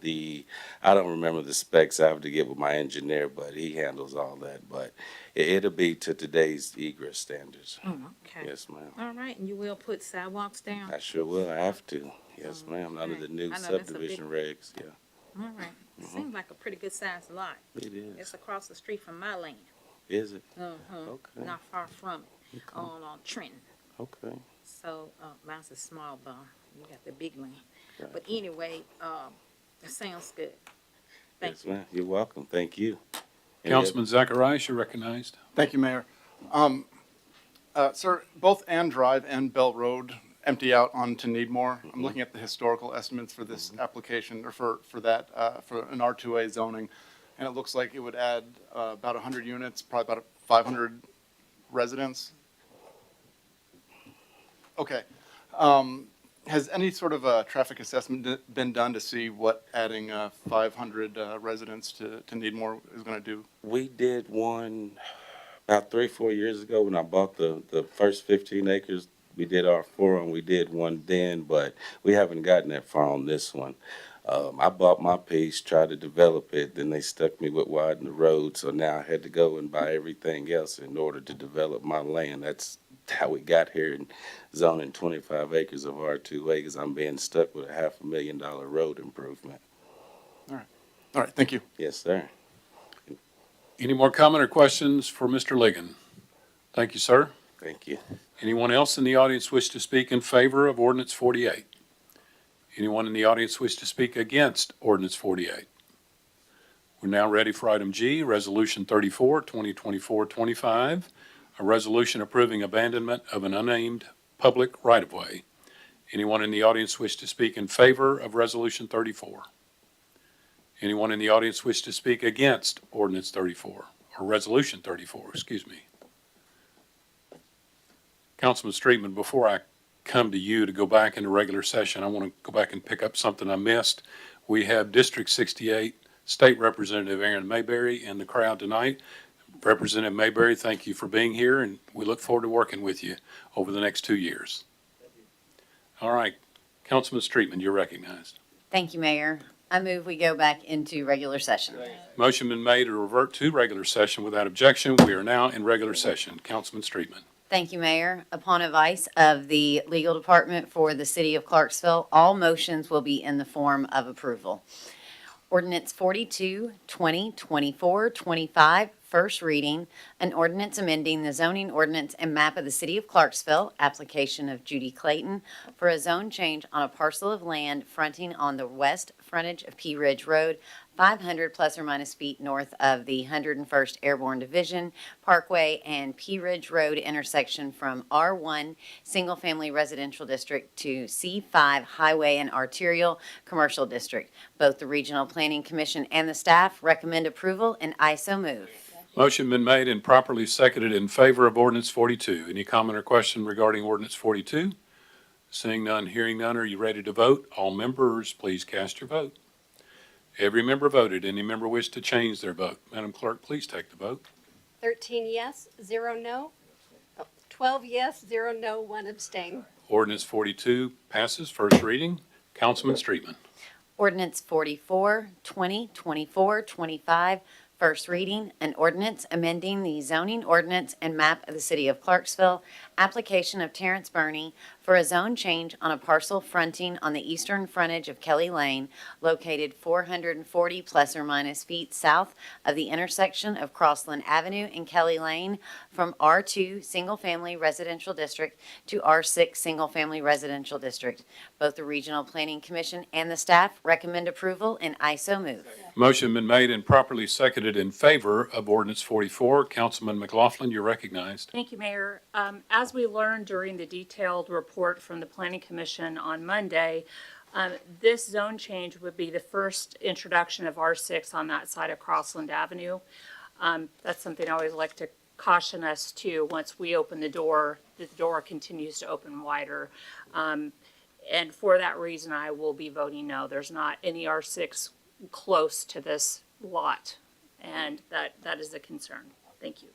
I don't remember the specs. I have to get with my engineer, but he handles all that. But it'll be to today's egress standards. Oh, okay. Yes, ma'am. All right, and you will put sidewalks down? I sure will. I have to. Yes, ma'am. Under okay. the new I know that's a subdivision regs. Yeah, All right. Seems like a pretty good sized lot. it is. It's across the street from my land. Is it? Uh-huh. Okay. Not far from it, on Trenton. Okay. So, mine's a small bar. You got the big land. Right. But anyway, it sounds good. Thank Yes, you. ma'am. You're welcome. Thank you. Any Councilman Zacharias, you're recognized. Thank you, Mayor. Sir, both Ann Drive and Bell Road empty out onto Needmore. I'm looking at the historical estimates for this application, or for an R2A zoning, and it looks like it would add about 100 units, probably about 500 residents. Okay. Has any sort of a traffic assessment been done to see what adding 500 residents to Needmore is going to do? We did one about 3-4 years ago when I bought the first 15 acres. We did our forum. We did one then, but we haven't gotten that far on this one. I bought my piece, tried to develop it, then they stuck me with widening the road, so now I had to go and buy everything else in order to develop my land. That's how we got here in zoning 25 acres of R2A, because I'm being stuck with a $500,000 road improvement. All right, thank you. Yes, sir. Any more comment or questions for Mr. Ligon? Thank you, sir. Thank you. Anyone else in the audience wish to speak in favor of ordinance 48? Anyone in the audience wish to speak against ordinance 48? We're now ready for item G, resolution 34, 2024-25, a resolution approving abandonment of an unnamed public right-of-way. Anyone in the audience wish to speak in favor of resolution 34? Anyone in the audience wish to speak against ordinance 34, or resolution 34, excuse me? Councilman Streetman, before I come to you to go back into regular session, I want to go back and pick up something I missed. We have District 68 State Representative Aaron Mayberry in the crowd tonight. Representative Mayberry, thank you for being here, and we look forward to working with you over the next 2 years. All right, Councilman Streetman, you're recognized. Thank you, Mayor. I move we go back into regular session. Motion been made to revert to regular session without objection. We are now in regular session. Councilman Streetman. Thank you, Mayor. Upon advice of the legal department for the city of Clarksville, all motions will be in the form of approval. Ordinance 42, 2024, 25, first reading. An ordinance amending the zoning ordinance and map of the city of Clarksville, application of Judy Clayton for a zone change on a parcel of land fronting on the west frontage of Pea Ridge Road, 500 plus or minus feet north of the 101st Airborne Division Parkway and Pea Ridge Road intersection from R1 Single Family Residential District to C5 Highway and Arterial Commercial District. Both the Regional Planning Commission and the staff recommend approval, and I so move. Motion been made and properly seconded in favor of ordinance 42. Any comment or question regarding ordinance 42? Seeing none, hearing none, are you ready to vote? All members, please cast your vote. Every member voted. Any member wish to change their vote? Madam Clerk, please take the vote. 13 yes, 0 no. 12 yes, 0 no, 1 abstain. Ordinance 42 passes first reading. Councilman Streetman. Ordinance 44, 2024, 25, first reading. An ordinance amending the zoning ordinance and map of the city of Clarksville, application of Terrence Burney for a zone change on a parcel fronting on the eastern frontage of Kelly Lane, located 440 plus or minus feet south of the intersection of Crossland Avenue and Kelly Lane, from R2 Single Family Residential District to R6 Single Family Residential District. Both the Regional Planning Commission and the staff recommend approval, and I so move. Motion been made and properly seconded in favor of ordinance 44. Councilman McLaughlin, you're recognized. Thank you, Mayor. As we learned during the detailed report from the Planning Commission on Monday, this zone change would be the first introduction of R6 on that side of Crossland Avenue. That's something I always like to caution us to. Once we open the door continues to open wider. And for that reason, I will be voting no. There's not any R6 close to this lot, and that is a concern. Thank you.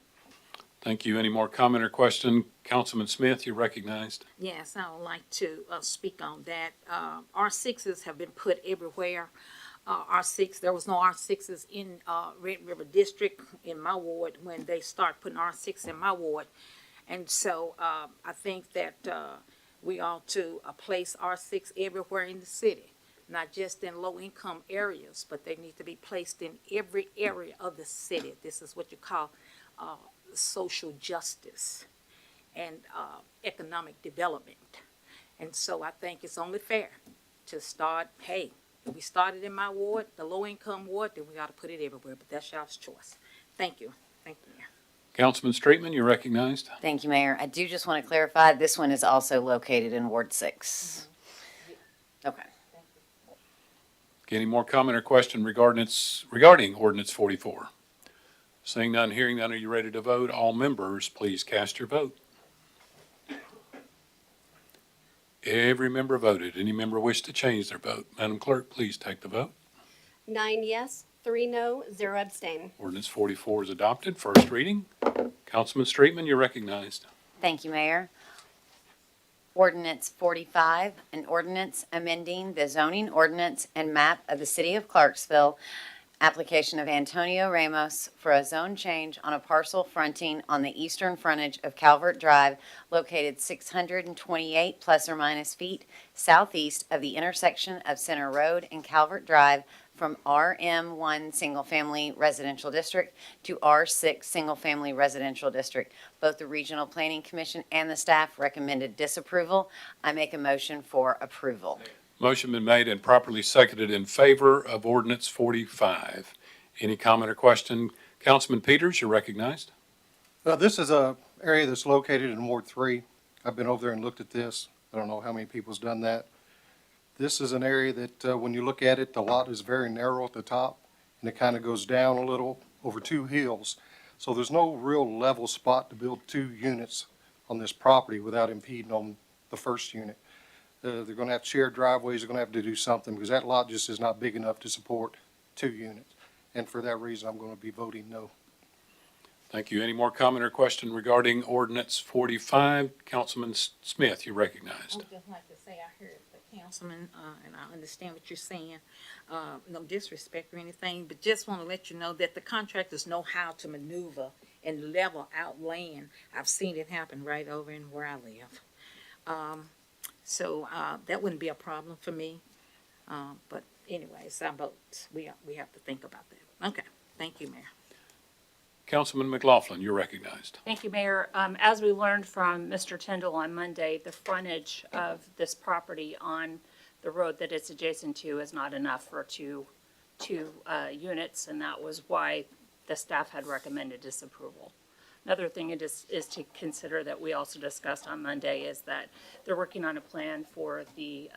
Thank you. Any more comment or question? Councilman Smith, you're recognized. Yes, I would like to speak on that. R6s have been put everywhere. R6, there was no R6s in Red River District in my ward when they start putting R6 in my ward. And so I think that we ought to place R6 everywhere in the city, not just in low-income areas, but they need to be placed in every area of the city. This is what you call social justice and economic development. And so I think it's only fair to start, hey, if we started in my ward, the low-income ward, then we ought to put it everywhere, but that's y'all's choice. Thank you. Thank you, Mayor. Councilman Streetman, you're recognized. Thank you, Mayor. I do just want to clarify, this one is also located in Ward 6. Okay. Any more comment or question regarding ordinance 44? Seeing none, hearing none, are you ready to vote? All members, please cast your vote. Every member voted. Any member wish to change their vote? Madam Clerk, please take the vote. 9 yes, 3 no, 0 abstain. Ordinance 44 is adopted. First reading. Councilman Streetman, you're recognized. Thank you, Mayor. Ordinance 45, an ordinance amending the zoning ordinance and map of the city of Clarksville, application of Antonio Ramos for a zone change on a parcel fronting on the eastern frontage of Calvert Drive, located 628 plus or minus feet southeast of the intersection of Center Road and Calvert Drive, from RM1 Single Family Residential District to R6 Single Family Residential District. Both the Regional Planning Commission and the staff recommended disapproval. I make a motion for approval. Motion been made and properly seconded in favor of ordinance 45. Any comment or question? Councilman Peters, you're recognized. This is a area that's located in Ward 3. I've been over there and looked at this. I don't know how many people's done that. This is an area that when you look at it, the lot is very narrow at the top, and it kind of goes down a little over two hills. So there's no real level spot to build 2 units on this property without impeding on the first unit. They're going to have to share driveways. They're going to have to do something because that lot just is not big enough to support 2 units. And for that reason, I'm going to be voting no. Thank you. Any more comment or question regarding ordinance 45? Councilman Smith, you're recognized. I would just like to say I heard the councilman, and I understand what you're saying. No disrespect or anything, but just want to let you know that the contractors know how to maneuver and level out land. I've seen it happen right over in where I live. So that wouldn't be a problem for me. But anyways, we have to think about that. Okay, thank you, Mayor. Councilman McLaughlin, you're recognized. Thank you, Mayor. As we learned from Mr. Tyndall on Monday, the frontage of this property on the road that it's adjacent to is not enough for two units, and that was why the staff had recommended disapproval. Another thing is to consider that we also discussed on Monday is that they're working on a plan for the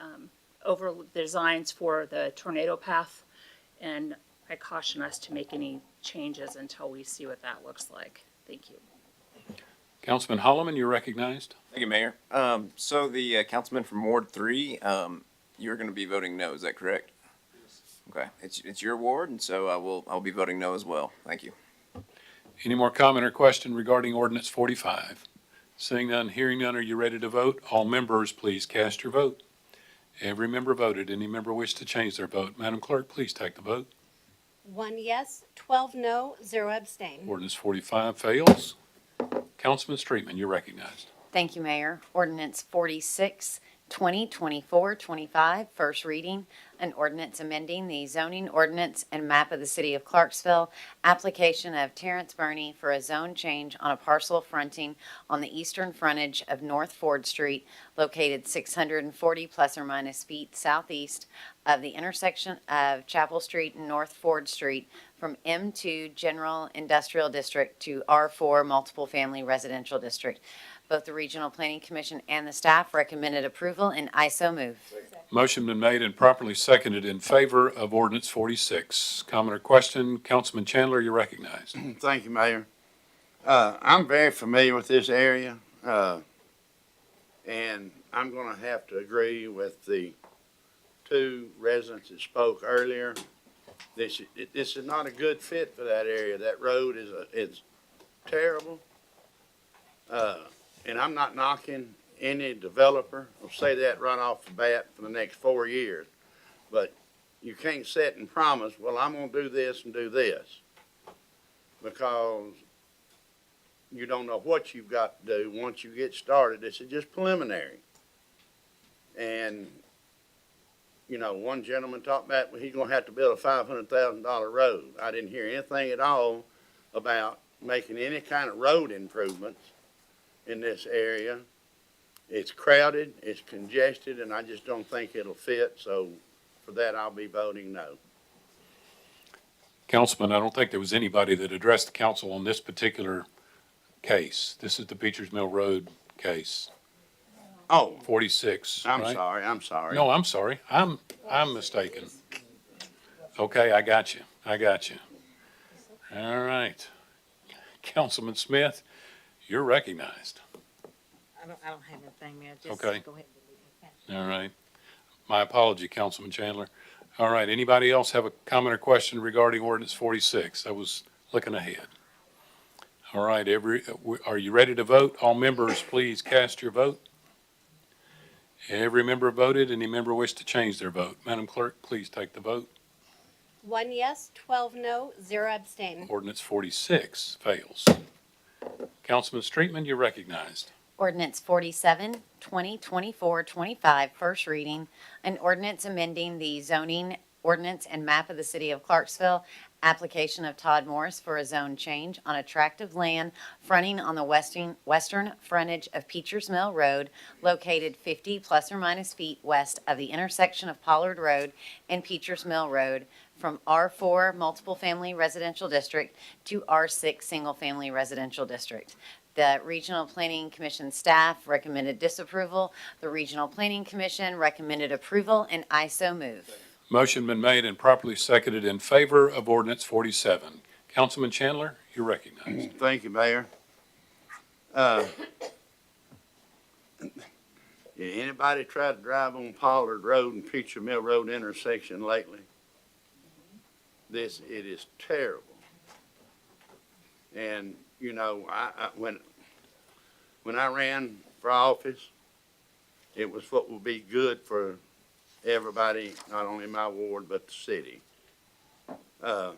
designs for the tornado path, and I caution us to make any changes until we see what that looks like. Thank you. Councilman Holloman, you're recognized. Thank you, Mayor. So the councilman from Ward 3, you're going to be voting no, is that correct? Okay, it's your ward, and so I'll be voting no as well. Thank you. Any more comment or question regarding ordinance 45? Seeing none, hearing none, are you ready to vote? All members, please cast your vote. Every member voted. Any member wish to change their vote? Madam Clerk, please take the vote. 1 yes, 12 no, 0 abstain. Ordinance 45 fails. Councilman Streetman, you're recognized. Thank you, Mayor. Ordinance 46, 2024-25, first reading. An ordinance amending the zoning ordinance and map of the city of Clarksville, application of Terrence Burney for a zone change on a parcel fronting on the eastern frontage of North Ford Street, located 640 plus or minus feet southeast of the intersection of Chapel Street and North Ford Street, from M2 General Industrial District to R4 Multiple Family Residential District. Both the Regional Planning Commission and the staff recommended approval, and I so move. Motion been made and properly seconded in favor of ordinance 46. Comment or question? Councilman Chandler, you're recognized. Thank you, Mayor. I'm very familiar with this area, and I'm going to have to agree with the two residents that spoke earlier. This is not a good fit for that area. That road is terrible. And I'm not knocking any developer. I'll say that right off the bat for the next 4 years. But you can't sit and promise, well, I'm going to do this and do this, because you don't know what you've got to do once you get started. This is just preliminary. And, you know, one gentleman talked about, well, he's going to have to build a $500,000 road. I didn't hear anything at all about making any kind of road improvements in this area. It's crowded, it's congested, and I just don't think it'll fit. So for that, I'll be voting no. Councilman, I don't think there was anybody that addressed the council on this particular case. This is the Beechers Mill Road case. Oh, 46, I'm right? sorry. No, I'm sorry. I'm mistaken. Okay, I got you. All right. Councilman Smith, you're recognized. I don't have anything, Mayor. Just Okay. go ahead and delete it. All right. My apology, Councilman Chandler. All right, anybody else have a comment or question regarding ordinance 46? I was looking ahead. All right, are you ready to vote? All members, please cast your vote. Every member voted. Any member wish to change their vote? Madam Clerk, please take the vote. 1 yes, 12 no, 0 abstain. Ordinance 46 fails. Councilman Streetman, you're recognized. Ordinance 47, 2024-25, first reading. An ordinance amending the zoning ordinance and map of the city of Clarksville, application of Todd Morris for a zone change on a tract of land fronting on the western frontage of Peachers Mill Road, located 50 plus or minus feet west of the intersection of Pollard Road and Peachers Mill Road, from R4 Multiple Family Residential District to R6 Single Family Residential District. The Regional Planning Commission staff recommended disapproval. The Regional Planning Commission recommended approval, and I so move. Motion been made and properly seconded in favor of ordinance 47. Councilman Chandler, you're recognized. Thank you, Mayor. Anybody tried to drive on Pollard Road and Peacher Mill Road intersection lately? It is terrible. And, you know, when I ran for office, it was what would be good for everybody, not only my ward, but the city. I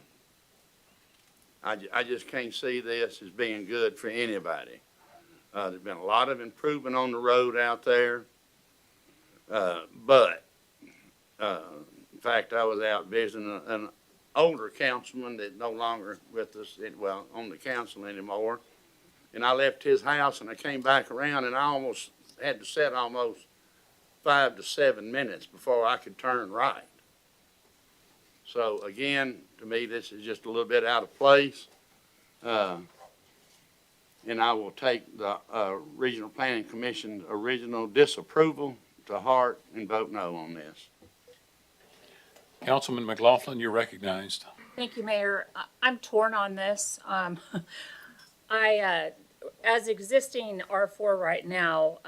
just can't see this as being good for anybody. There's been a lot of improvement on the road out there, but In fact, I was out visiting an older councilman that's no longer with us, well, on the council anymore. And I left his house and I came back around and I almost had to sit almost 5 to 7 minutes before I could turn right. So again, to me, this is just a little bit out of place. And I will take the Regional Planning Commission's original disapproval to heart and vote no on this. Councilman McLaughlin, you're recognized. Thank you, Mayor. I'm torn on this. As existing R4 right now,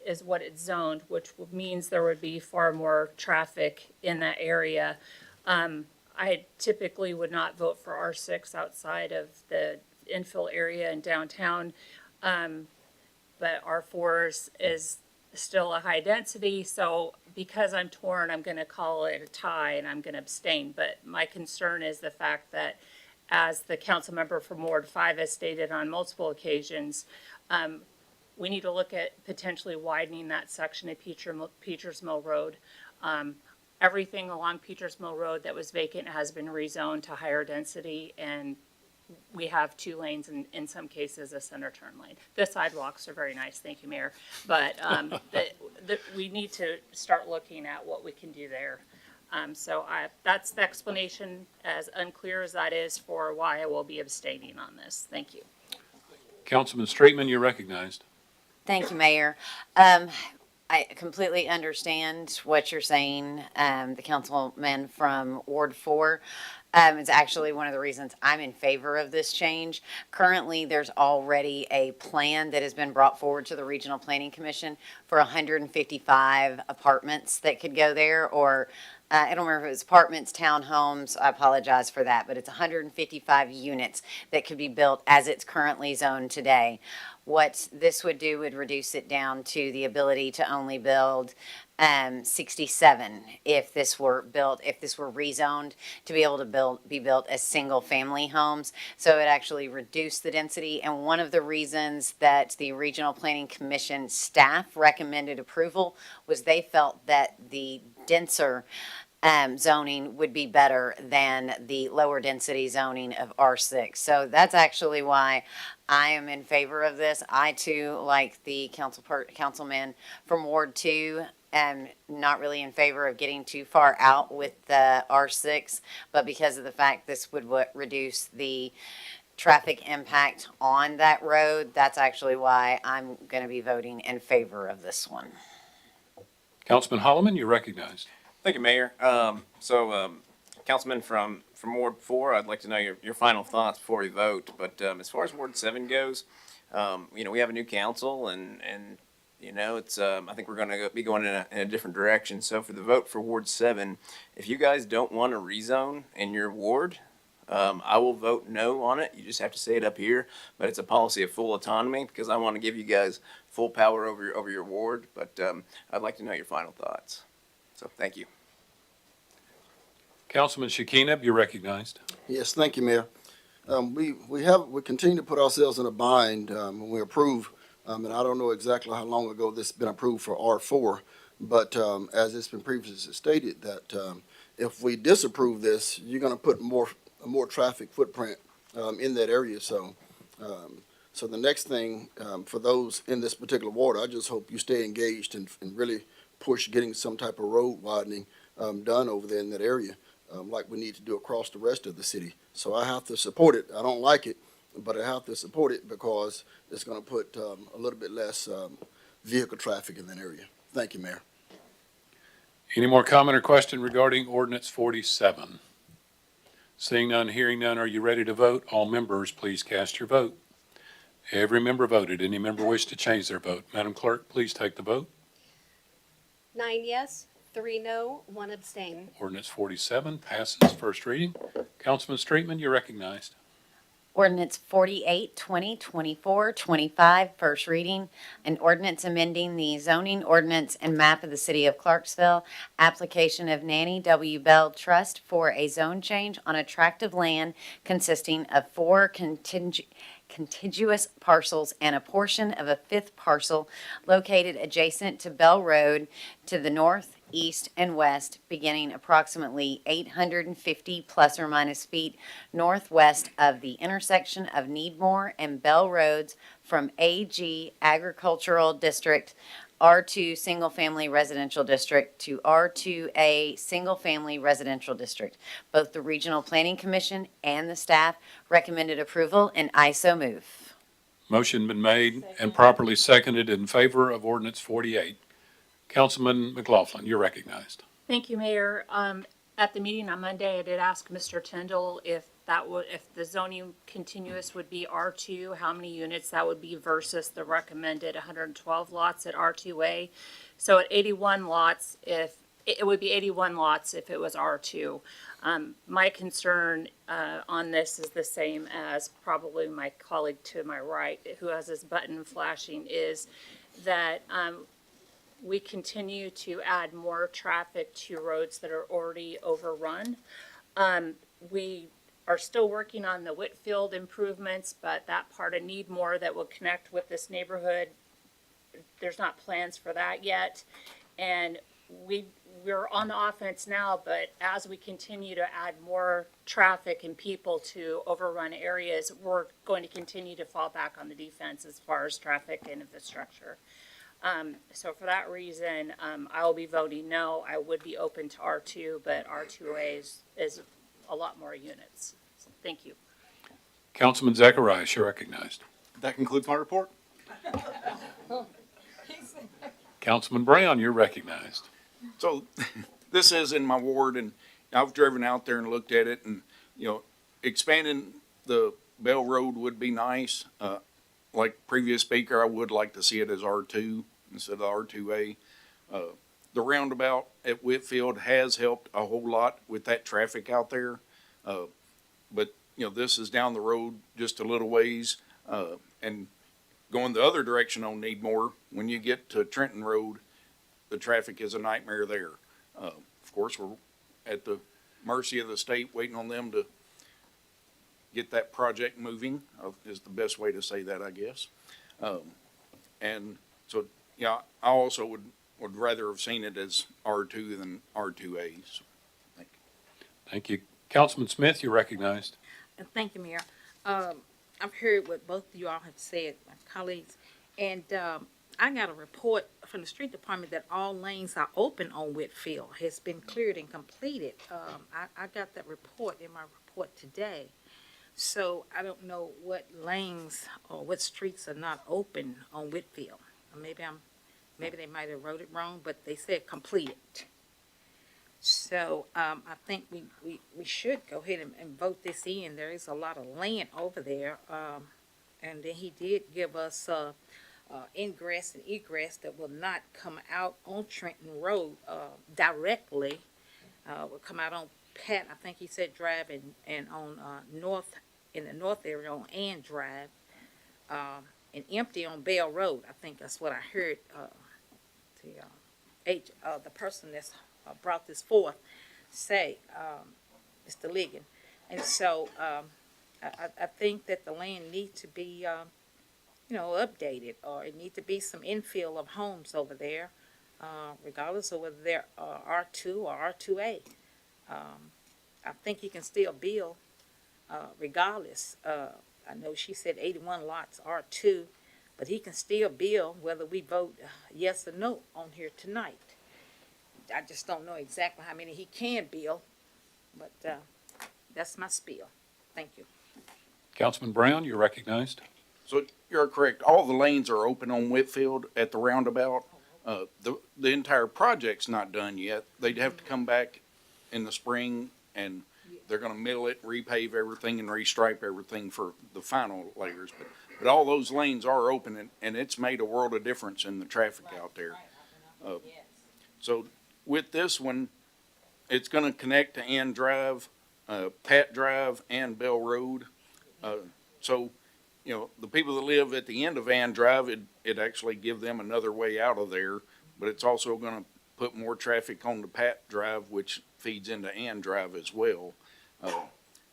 is what it's zoned, which means there would be far more traffic in that area. I typically would not vote for R6 outside of the infill area in downtown. But R4 is still a high density, so because I'm torn, I'm gonna call it a tie and I'm gonna abstain. But my concern is the fact that, as the council member from Ward 5 has stated on multiple occasions, we need to look at potentially widening that section of Peters Mill Road. Everything along Peters Mill Road that was vacant has been rezoned to higher density, and we have 2 lanes and in some cases a center turn lane. The sidewalks are very nice, thank you, Mayor. But we need to start looking at what we can do there. That's the explanation, as unclear as that is, for why I will be abstaining on this. Thank you. Councilman Straitman, you're recognized. Thank you, Mayor. I completely understand what you're saying. The councilman from Ward 4 is actually one of the reasons I'm in favor of this change. Currently, there's already a plan that has been brought forward to the Regional Planning Commission for 155 apartments that could go there, or I don't remember if it was apartments, townhomes. I apologize for that, but it's 155 units that could be built as it's currently zoned today. What this would do would reduce it down to the ability to only build 67 if this were rezoned to be able to be built as single family homes. So it actually reduced the density. And one of the reasons that the Regional Planning Commission staff recommended approval was they felt that the denser zoning would be better than the lower density zoning of R6. So that's actually why I am in favor of this. I too, like the councilman from Ward 2, am not really in favor of getting too far out with the R6, but because of the fact this would reduce the traffic impact on that road, that's actually why I'm going to be voting in favor of this one. Councilman Holloman, you're recognized. Thank you, Mayor. Councilman from Ward 4, I'd like to know your final thoughts before we vote. But as far as Ward 7 goes, we have a new council, and it's I think we're going to be going in a different direction. So for the vote for Ward 7, if you guys don't want a rezone in your ward, I will vote no on it. You just have to say it up here. But it's a policy of full autonomy because I want to give you guys full power over your ward. But I'd like to know your final thoughts. So thank you. Councilman Shekinab, you're recognized. Yes, thank you, Mayor. We continue to put ourselves in a bind when we approve, and I don't know exactly how long ago this has been approved for R4, but as it's been previously stated, that if we disapprove this, you're going to put a more traffic footprint in that area. So the next thing for those in this particular ward, I just hope you stay engaged and really push getting some type of road widening done over there in that area. Like we need to do across the rest of the city. So I have to support it. I don't like it, but I have to support it because it's going to put a little bit less vehicle traffic in that area. Thank you, Mayor. Any more comment or question regarding ordinance 47? Seeing none, hearing none, are you ready to vote? All members, please cast your vote. Every member voted. Any member wish to change their vote? Madam Clerk, please take the vote. 9 yes, 3 no, 1 abstain. Ordinance 47 passes first reading. Councilman Straitman, you're recognized. Ordinance 48, 2024, 25, first reading. An ordinance amending the zoning ordinance and map of the city of Clarksville, application of Nanny W. Bell Trust for a zone change on a tract of land consisting of 4 contiguous parcels and a portion of a 5th parcel located adjacent to Bell Road to the north, east, and west, beginning approximately 850 plus or minus feet northwest of the intersection of Needmore and Bell Roads from AG Agricultural District R2 Single Family Residential District to R2A Single Family Residential District. Both the Regional Planning Commission and the staff recommended approval, and I so move. Motion been made and properly seconded in favor of ordinance 48. Councilman McLaughlin, you're recognized. Thank you, Mayor. At the meeting on Monday, I did ask Mr. Tyndall if the zoning continuous would be R2, how many units that would be versus the recommended 112 lots at R2A. So at 81 lots, it would be 81 lots if it was R2. My concern on this is the same as probably my colleague to my right, who has this button flashing, is that we continue to add more traffic to roads that are already overrun. We are still working on the Whitfield improvements, but that part of Needmore that will connect with this neighborhood, there's not plans for that yet. And we're on the offense now, but as we continue to add more traffic and people to overrun areas, we're going to continue to fall back on the defense as far as traffic and infrastructure. So for that reason, I will be voting no. I would be open to R2, but R2A is a lot more units. So thank you. Councilman Zacharias, you're recognized. That concludes my report. Councilman Brown, you're recognized. So this is in my ward, and I've driven out there and looked at it, and, expanding the Bell Road would be nice. Like previous speaker, I would like to see it as R2 instead of R2A. The roundabout at Whitfield has helped a whole lot with that traffic out there. But, this is down the road just a little ways. And going the other direction on Needmore, when you get to Trenton Road, the traffic is a nightmare there. Of course, we're at the mercy of the state, waiting on them to get that project moving, is the best way to say that, I guess. And so, I also would rather have seen it as R2 than R2A. So, thank you. Thank you. Councilman Smith, you're recognized. Thank you, Mayor. I've heard what both of you all have said, my colleagues, and I got a report from the street department that all lanes are open on Whitfield, has been cleared and completed. I got that report in my report today. So I don't know what lanes or what streets are not open on Whitfield. Maybe they might have wrote it wrong, but they said completed. So I think we should go ahead and vote this in. There is a lot of land over there. And then he did give us ingress and egress that will not come out on Trenton Road directly. Will come out on Pat, I think he said Drive, and on in the north area on Ann Drive, and empty on Bell Road. I think that's what I heard the person that's brought this forth say, Mr. Ligon. And so I think that the land needs to be, updated, or it needs to be some infill of homes over there, regardless of whether they're R2 or R2A. I think you can still build regardless. I know she said 81 lots R2, but he can still build whether we vote yes or no on here tonight. I just don't know exactly how many he can build, but that's my spiel. Thank you. Councilman Brown, you're recognized. So you're correct. All the lanes are open on Whitfield at the roundabout. The entire project's not done yet. They'd have to come back in the spring, and they're going to mill it, repave everything, and restripe everything for the final layers. But all those lanes are open, and it's made a world of difference in the traffic out there. So with this one, it's going to connect to Ann Drive, Pat Drive, and Bell Road. So, the people that live at the end of Ann Drive, it actually give them another way out of there, but it's also going to put more traffic on the Pat Drive, which feeds into Ann Drive as well.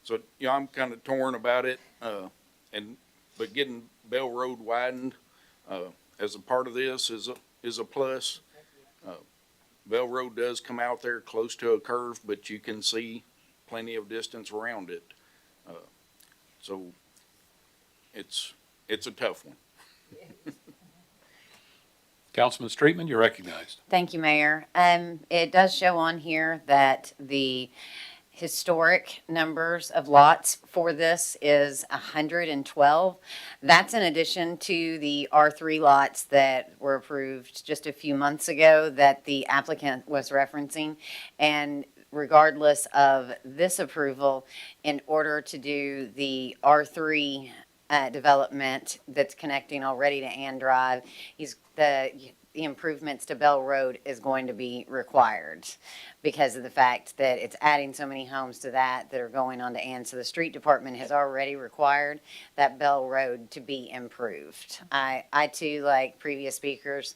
So, I'm kind of torn about it, but getting Bell Road widened as a part of this is a plus. Bell Road does come out there close to a curve, but you can see plenty of distance around it. So it's a tough one. Councilman Streetman, you're recognized. Thank you, Mayor. It does show on here that the historic numbers of lots for this is 112. That's in addition to the R3 lots that were approved just a few months ago that the applicant was referencing. And regardless of this approval, in order to do the R3 development that's connecting already to Ann Drive, the improvements to Bell Road is going to be required because of the fact that it's adding so many homes to that are going on to Ann. So the street department has already required that Bell Road to be improved. I too, like previous speakers,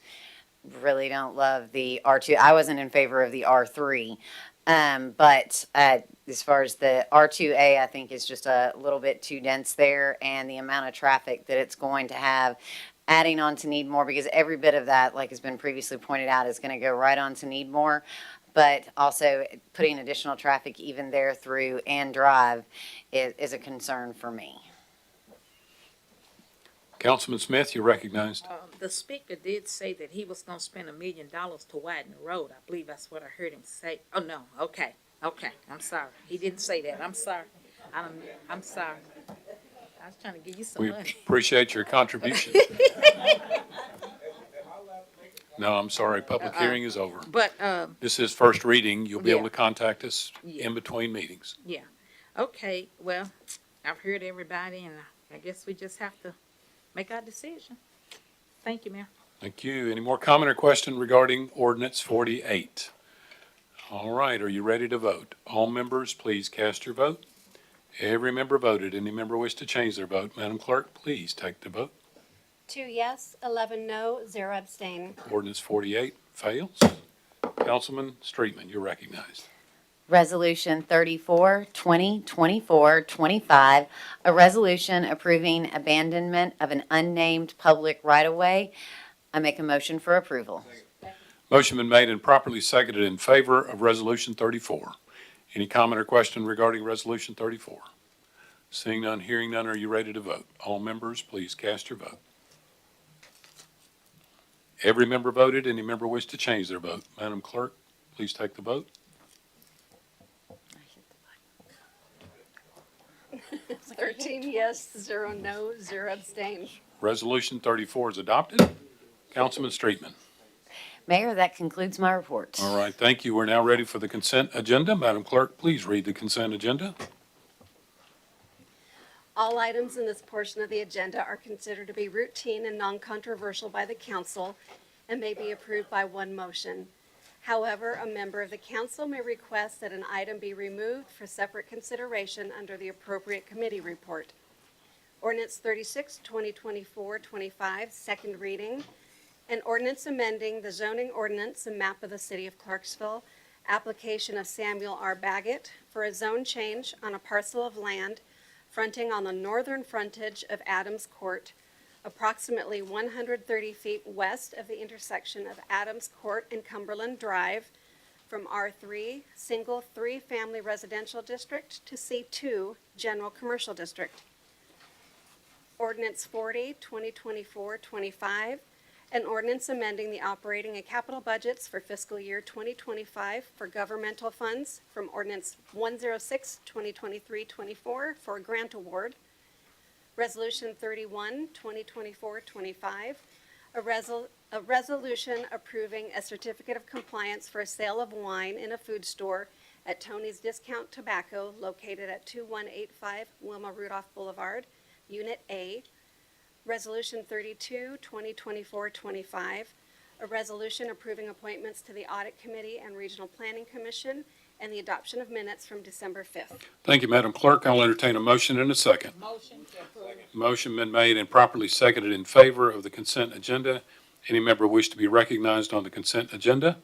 really don't love the R2. I wasn't in favor of the R3. But as far as the R2A, I think is just a little bit too dense there, and the amount of traffic that it's going to have, adding on to Needmore, because every bit of that, like has been previously pointed out, is going to go right on to Needmore, but also putting additional traffic even there through Ann Drive is a concern for me. Councilman Smith, you're recognized. The speaker did say that he was gonna spend $1 million to widen the road. I believe that's what I heard him say. Oh, no, okay, I'm sorry. He didn't say that. I'm sorry. I'm sorry. I was trying to give you some We money. appreciate your contribution. No, I'm sorry, public hearing is over. But, This is first reading. You'll be able Yeah. to contact us Yeah. in between meetings. yeah, okay, well, I've heard everybody, and I guess we just have to make our decision. Thank you, Mayor. Thank you. Any more comment or question regarding ordinance 48? All right, are you ready to vote? All members, please cast your vote. Every member voted. Any member wish to change their vote? Madam Clerk, please take the vote. 2 yes, 11 no, 0 abstain. Ordinance 48 fails. Councilman Streetman, you're recognized. Resolution 34, 2024, 25, a resolution approving abandonment of an unnamed public right-of-way. I make a motion for approval. Motion been made and properly seconded in favor of Resolution 34. Any comment or question regarding Resolution 34? Seeing none, hearing none, are you ready to vote? All members, please cast your vote. Every member voted. Any member wish to change their vote? Madam Clerk, please take the vote. 13 yes, 0 no, 0 abstain. Resolution 34 is adopted. Councilman Streetman. Mayor, that concludes my report. All right, thank you. We're now ready for the consent agenda. Madam Clerk, please read the consent agenda. All items in this portion of the agenda are considered to be routine and non-controversial by the council and may be approved by one motion. However, a member of the council may request that an item be removed for separate consideration under the appropriate committee report. Ordinance 36, 2024-25, second reading. An ordinance amending the zoning ordinance and map of the city of Clarksville, application of Samuel R. Baggett for a zone change on a parcel of land fronting on the northern frontage of Adams Court, approximately 130 feet west of the intersection of Adams Court and Cumberland Drive, from R3, single 3-family residential district to C2, general commercial district. Ordinance 40, 2024-25, an ordinance amending the operating and capital budgets for fiscal year 2025 for governmental funds from Ordinance 106, 2023-24 for a grant award. Resolution 31, 2024-25, a resolution approving a certificate of compliance for a sale of wine in a food store at Tony's Discount Tobacco located at 2185 Wilma Rudolph Boulevard, Unit A. Resolution 32, 2024-25, a resolution approving appointments to the Audit Committee and Regional Planning Commission, and the adoption of minutes from December 5th. Thank you, Madam Clerk. I'll entertain a motion in a second. Motion been made and properly seconded in favor of the consent agenda. Any member wish to be recognized on the consent agenda?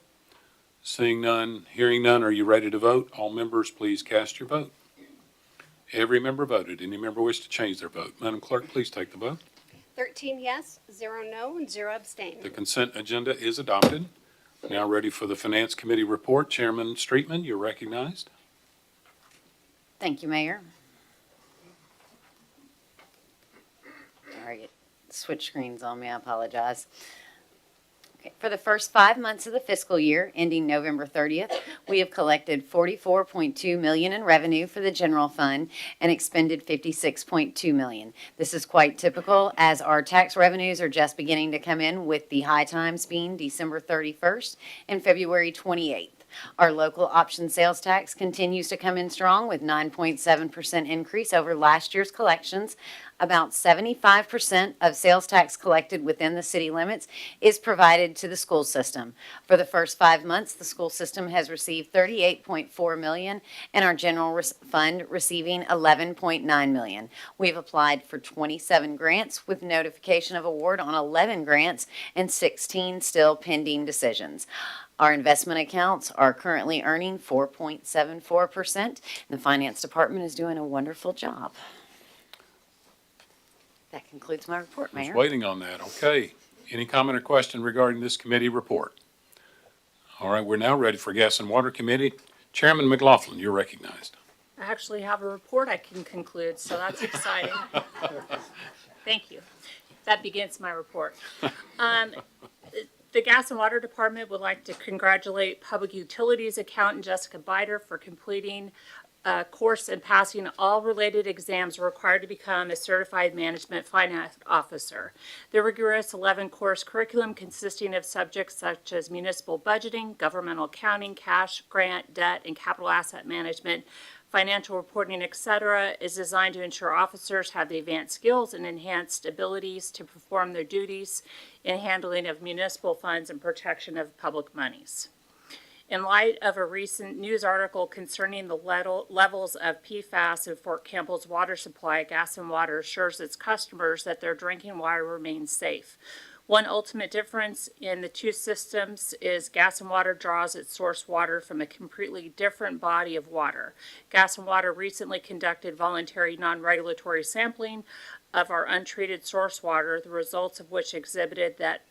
Seeing none, hearing none, are you ready to vote? All members, please cast your vote. Every member voted. Any member wish to change their vote? Madam Clerk, please take the vote. 13 yes, 0 no, and 0 abstain. The consent agenda is adopted. Now ready for the Finance Committee report. Chairman Streetman, you're recognized. Thank you, Mayor. Sorry, it switched screens on me. I apologize. Okay, for the first 5 months of the fiscal year ending November 30th, we have collected $44.2 million in revenue for the general fund and expended $56.2 million. This is quite typical as our tax revenues are just beginning to come in, with the high times being December 31st and February 28th. Our local option sales tax continues to come in strong with 9.7% increase over last year's collections. About 75% of sales tax collected within the city limits is provided to the school system. For the first 5 months, the school system has received $38.4 million and our general fund receiving $11.9 million. We've applied for 27 grants with notification of award on 11 grants and 16 still pending decisions. Our investment accounts are currently earning 4.74%, and the finance department is doing a wonderful job. That concludes my report, I was Mayor. waiting on that. Okay. Any comment or question regarding this committee report? All right, we're now ready for Gas and Water Committee. Chairman McLaughlin, you're recognized. I actually have a report I can conclude, so that's exciting. Thank you. That begins my report. The Gas and Water Department would like to congratulate Public Utilities Accountant Jessica Bider for completing a course and passing all related exams required to become a certified management finance officer. The rigorous 11-course curriculum, consisting of subjects such as municipal budgeting, governmental accounting, cash, grant, debt, and capital asset management, financial reporting, etc., is designed to ensure officers have the advanced skills and enhanced abilities to perform their duties in handling of municipal funds and protection of public monies. In light of a recent news article concerning the levels of PFAS in Fort Campbell's water supply, Gas and Water assures its customers that their drinking water remains safe. One ultimate difference in the two systems is Gas and Water draws its source water from a completely different body of water. Gas and Water recently conducted voluntary non-regulatory sampling of our untreated source water, the results of which exhibited that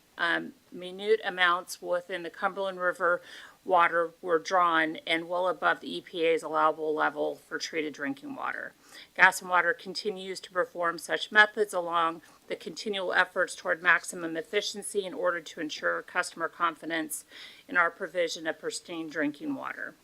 minute amounts within the Cumberland River water were drawn and well above the EPA's allowable level for treated drinking water. Gas and Water continues to perform such methods along the continual efforts toward maximum efficiency in order to ensure customer confidence in our provision of pristine drinking water.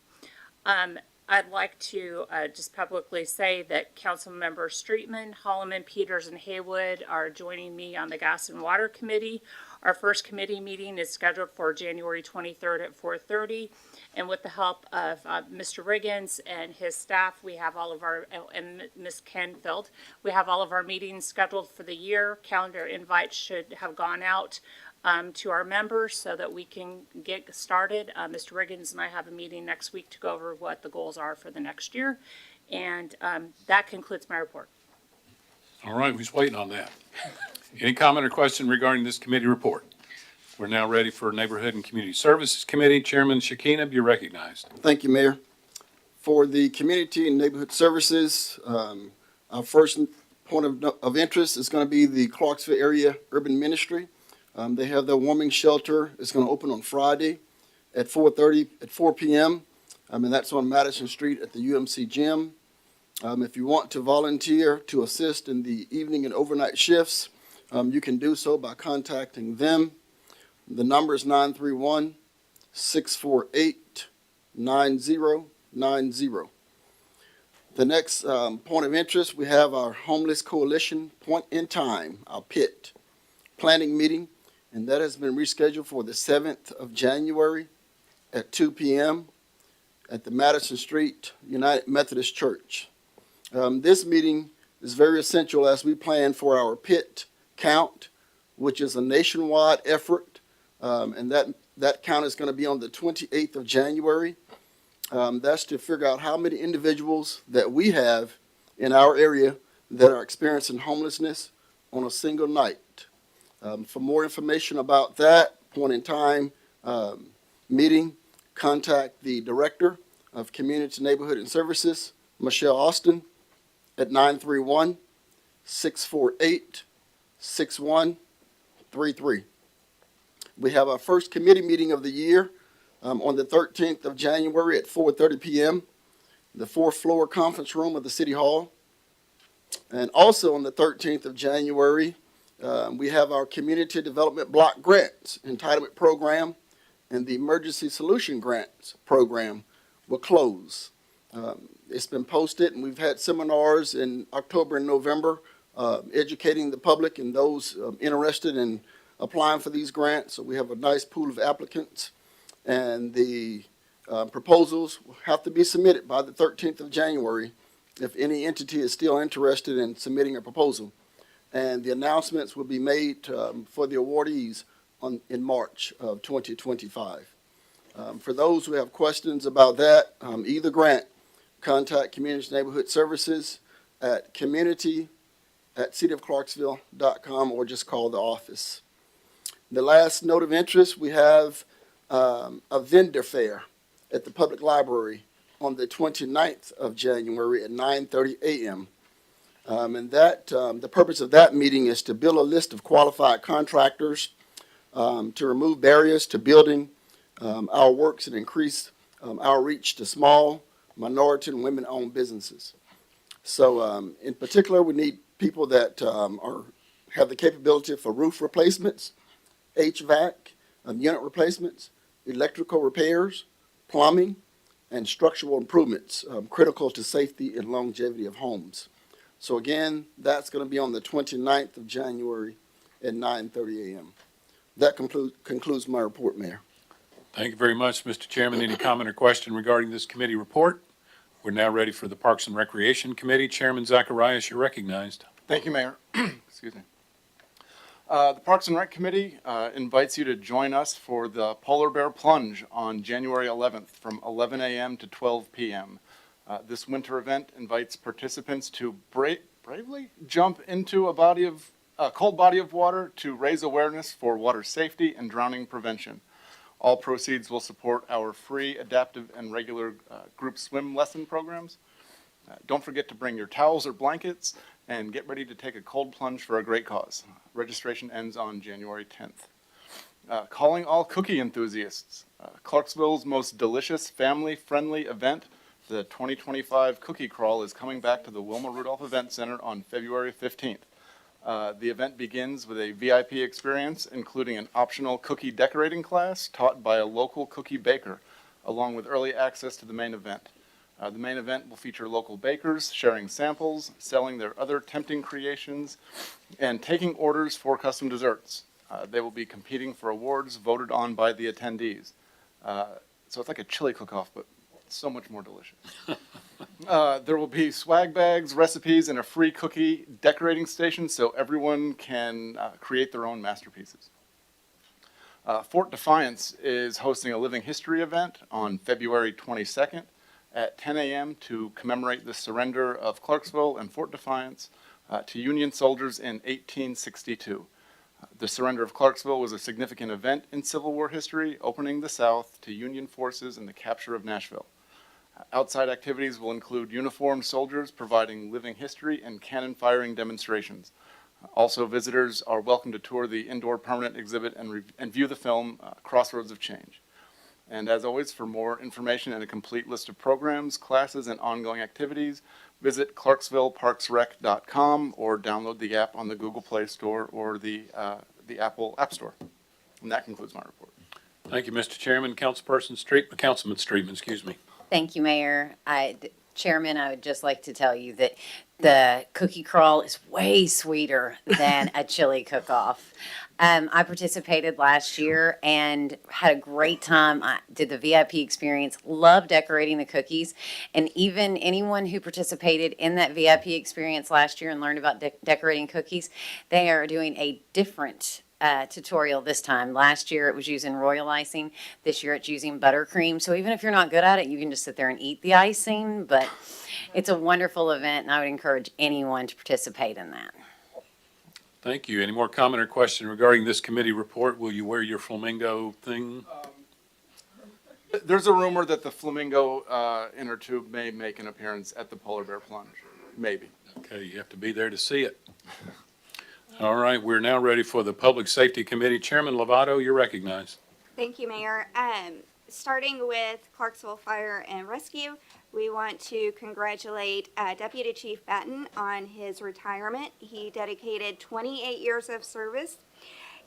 I'd like to just publicly say that Council Members Streetman, Holloman, Peters, and Haywood are joining me on the Gas and Water Committee. Our first committee meeting is scheduled for January 23rd at 4:30. And with the help of Mr. Riggins and his staff, we have all of our, and Ms. Canfield, we have all of our meetings scheduled for the year. Calendar invites should have gone out to our members so that we can get started. Mr. Riggins and I have a meeting next week to go over what the goals are for the next year. And that concludes my report. All right, we was waiting on that. Any comment or question regarding this committee report? We're now ready for Neighborhood and Community Services Committee. Chairman Shekinah, you're recognized. Thank you, Mayor. For the Community and Neighborhood Services, our first point of interest is going to be the Clarksville Area Urban Ministry. They have their warming shelter. It's going to open on Friday at 4 p.m. And that's on Madison Street at the UMC Gym. If you want to volunteer to assist in the evening and overnight shifts, you can do so by contacting them. The number is 931-648-9090. The next point of interest, we have our Homeless Coalition Point in Time, our PIT, planning meeting, and that has been rescheduled for the 7th of January at 2 p.m. at the Madison Street United Methodist Church. This meeting is very essential as we plan for our PIT count, which is a nationwide effort, and that count is going to be on the 28th of January. That's to figure out how many individuals that we have in our area that are experiencing homelessness on a single night. For more information about that point in time meeting, contact the Director of Community, Neighborhood, and Services, Michelle Austin, at 931-648-6133. We have our first committee meeting of the year on the 13th of January at 4:30 p.m., the fourth floor conference room of the City Hall. And also on the 13th of January, we have our Community Development Block Grants Entitlement Program and the Emergency Solution Grants Program will close. It's been posted, and we've had seminars in October and November educating the public and those interested in applying for these grants. So we have a nice pool of applicants, and the proposals have to be submitted by the 13th of January if any entity is still interested in submitting a proposal. And the announcements will be made for the awardees in March of 2025. For those who have questions about that, either grant, contact Community Neighborhood Services at community@cityofclarksville.com or just call the office. The last note of interest, we have a vendor fair at the public library on the 29th of January at 9:30 a.m. And that the purpose of that meeting is to build a list of qualified contractors to remove barriers to building our works and increase our reach to small, minority, and women-owned businesses. So in particular, we need people that have the capability for roof replacements, HVAC, unit replacements, electrical repairs, plumbing, and structural improvements critical to safety and longevity of homes. So again, that's going to be on the 29th of January at 9:30 a.m. That concludes my report, Mayor. Thank you very much, Mr. Chairman. Any comment or question regarding this committee report? We're now ready for the Parks and Recreation Committee. Chairman Zacharias, you're recognized. Thank you, Mayor. Excuse me. The Parks and Rec Committee invites you to join us for the Polar Bear Plunge on January 11th from 11 a.m. to 12 p.m. This winter event invites participants to bravely jump into a cold body of water to raise awareness for water safety and drowning prevention. All proceeds will support our free, adaptive, and regular group swim lesson programs. Don't forget to bring your towels or blankets and get ready to take a cold plunge for a great cause. Registration ends on January 10th. Calling all cookie enthusiasts. Clarksville's most delicious, family-friendly event, the 2025 Cookie Crawl, is coming back to the Wilma Rudolph Event Center on February 15th. The event begins with a VIP experience, including an optional cookie decorating class taught by a local cookie baker, along with early access to the main event. The main event will feature local bakers sharing samples, selling their other tempting creations, and taking orders for custom desserts. They will be competing for awards voted on by the attendees. So it's like a chili cook-off, but so much more delicious. There will be swag bags, recipes, and a free cookie decorating station so everyone can create their own masterpieces. Fort Defiance is hosting a living history event on February 22nd at 10 a.m. to commemorate the surrender of Clarksville and Fort Defiance to Union soldiers in 1862. The surrender of Clarksville was a significant event in Civil War history, opening the South to Union forces and the capture of Nashville. Outside activities will include uniformed soldiers providing living history and cannon firing demonstrations. Also, visitors are welcome to tour the indoor permanent exhibit and view the film Crossroads of Change. And as always, for more information and a complete list of programs, classes, and ongoing activities, visit clarksvilleparksrec.com or download the app on the Google Play Store or the Apple App Store. And that concludes my report. Thank you, Mr. Chairman. Councilman Streetman, excuse me. Thank you, Mayor. Chairman, I would just like to tell you that the cookie crawl is way sweeter than a chili cook-off. I participated last year and had a great time. I did the VIP experience, loved decorating the cookies, and even anyone who participated in that VIP experience last year and learned about decorating cookies, they are doing a different tutorial this time. Last year it was using royal icing. This year it's using buttercream. So even if you're not good at it, you can just sit there and eat the icing. But it's a wonderful event, and I would encourage anyone to participate in that. Thank you. Any more comment or question regarding this committee report? Will you wear your flamingo thing? There's a rumor that the flamingo inner tube may make an appearance at the Polar Bear Plunge. Maybe. Okay, you have to be there to see it. All right, we're now ready for the Public Safety Committee. Chairman Lovato, you're recognized. Thank you, Mayor. Starting with Clarksville Fire and Rescue, we want to congratulate Deputy Chief Batten on his retirement. He dedicated 28 years of service,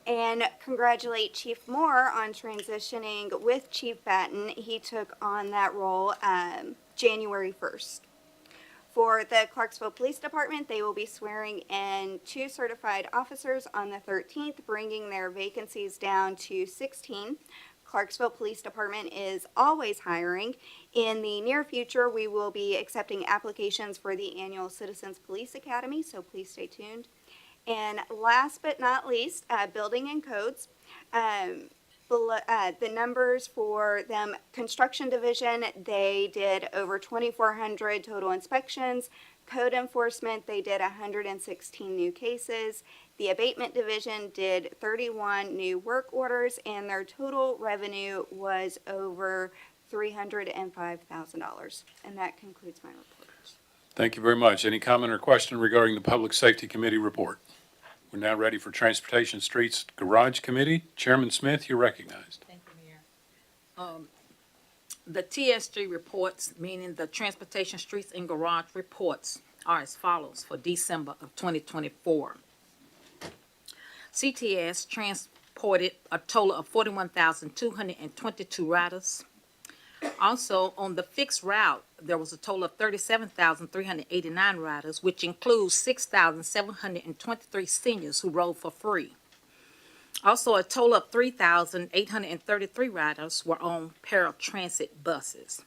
and congratulate Chief Moore on transitioning with Chief Batten. He took on that role January 1st. For the Clarksville Police Department, they will be swearing in 2 certified officers on the 13th, bringing their vacancies down to 16. Clarksville Police Department is always hiring. In the near future, we will be accepting applications for the annual Citizens Police Academy, so please stay tuned. And last but not least, building and codes. The numbers for them, construction division, they did over 2,400 total inspections. Code enforcement, they did 116 new cases. The abatement division did 31 new work orders, and their total revenue was over $305,000. And that concludes my report. Thank you very much. Any comment or question regarding the Public Safety Committee report? We're now ready for Transportation Streets Garage Committee. Chairman Smith, you're recognized. Thank you, Mayor. The TSG reports, meaning the Transportation Streets and Garage reports, are as follows for December of 2024. CTS transported a total of 41,222 riders. Also, on the fixed route, there was a total of 37,389 riders, which includes 6,723 seniors who rode for free. Also, a total of 3,833 riders were on paratransit buses.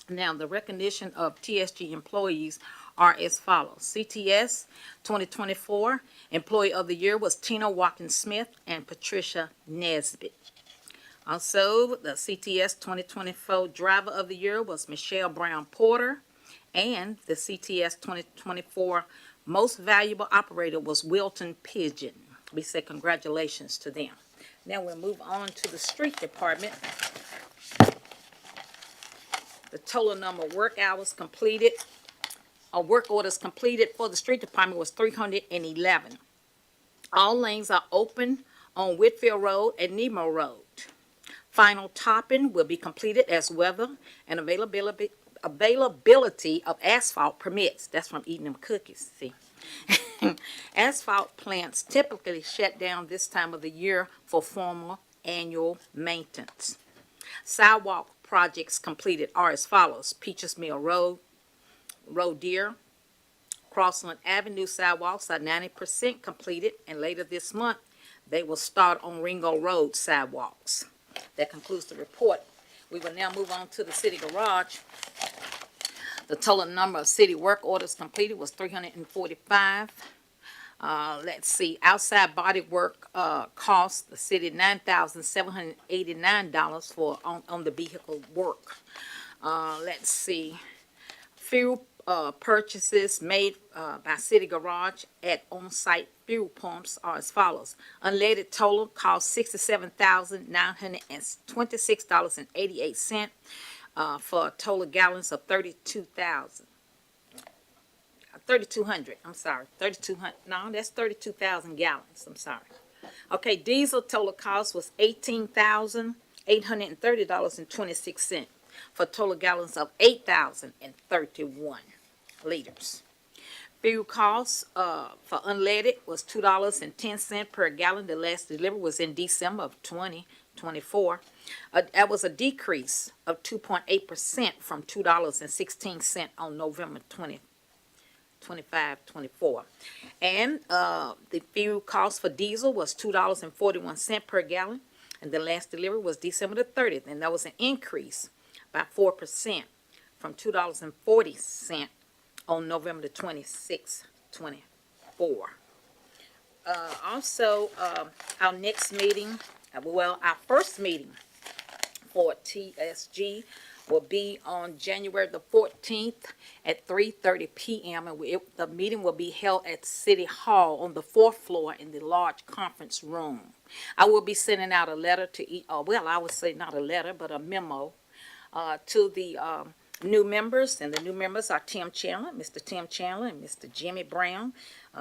Now, the recognition of TSG employees are as follows. CTS 2024 Employee of the Year was Tina Watkins-Smith and Patricia Nesbitt. Also, the CTS 2024 Driver of the Year was Michelle Brown Porter, and the CTS 2024 Most Valuable Operator was Wilton Pigeon. We say congratulations to them. Now we'll move on to the Street Department. The total number of work hours completed, or work orders completed for the Street Department was 311. All lanes are open on Whitfield Road and Nemo Road. Final topping will be completed as weather and availability of asphalt permits. That's from eating them cookies, see. Asphalt plants typically shut down this time of the year for formal annual maintenance. Sidewalk projects completed are as follows. Peaches Mill Road, Road Deer, Crossland Avenue sidewalks are 90% completed, and later this month, they will start on Ringo Road sidewalks. That concludes the report. We will now move on to the city garage. The total number of city work orders completed was 345. Let's see, outside body work cost the city $9,789 for on the vehicle work. Let's see, fuel purchases made by city garage at on-site fuel pumps are as follows. Unleaded total cost $67,926.88 for a total gallons of 3,200. I'm sorry, 3,200. No, that's 32,000 gallons. I'm sorry. Okay, diesel total cost was $18,830.26 for total gallons of 8,031 liters. Fuel costs for unleaded was $2.10 per gallon. The last delivery was in December of 2024. That was a decrease of 2.8% from $2.16 on November 25-24. And the fuel cost for diesel was $2.41 per gallon, and the last delivery was December the 30th, and that was an increase by 4% from $2.40 on November the 26th, 24. Also, our next meeting, our first meeting for TSG will be on January the 14th at 3:30 p.m. And the meeting will be held at City Hall on the 4th floor in the large conference room. I will be sending out a letter to I would say not a letter, but a memo to the new members, and the new members are Mr. Tim Chandler, and Mr. Jimmy Brown,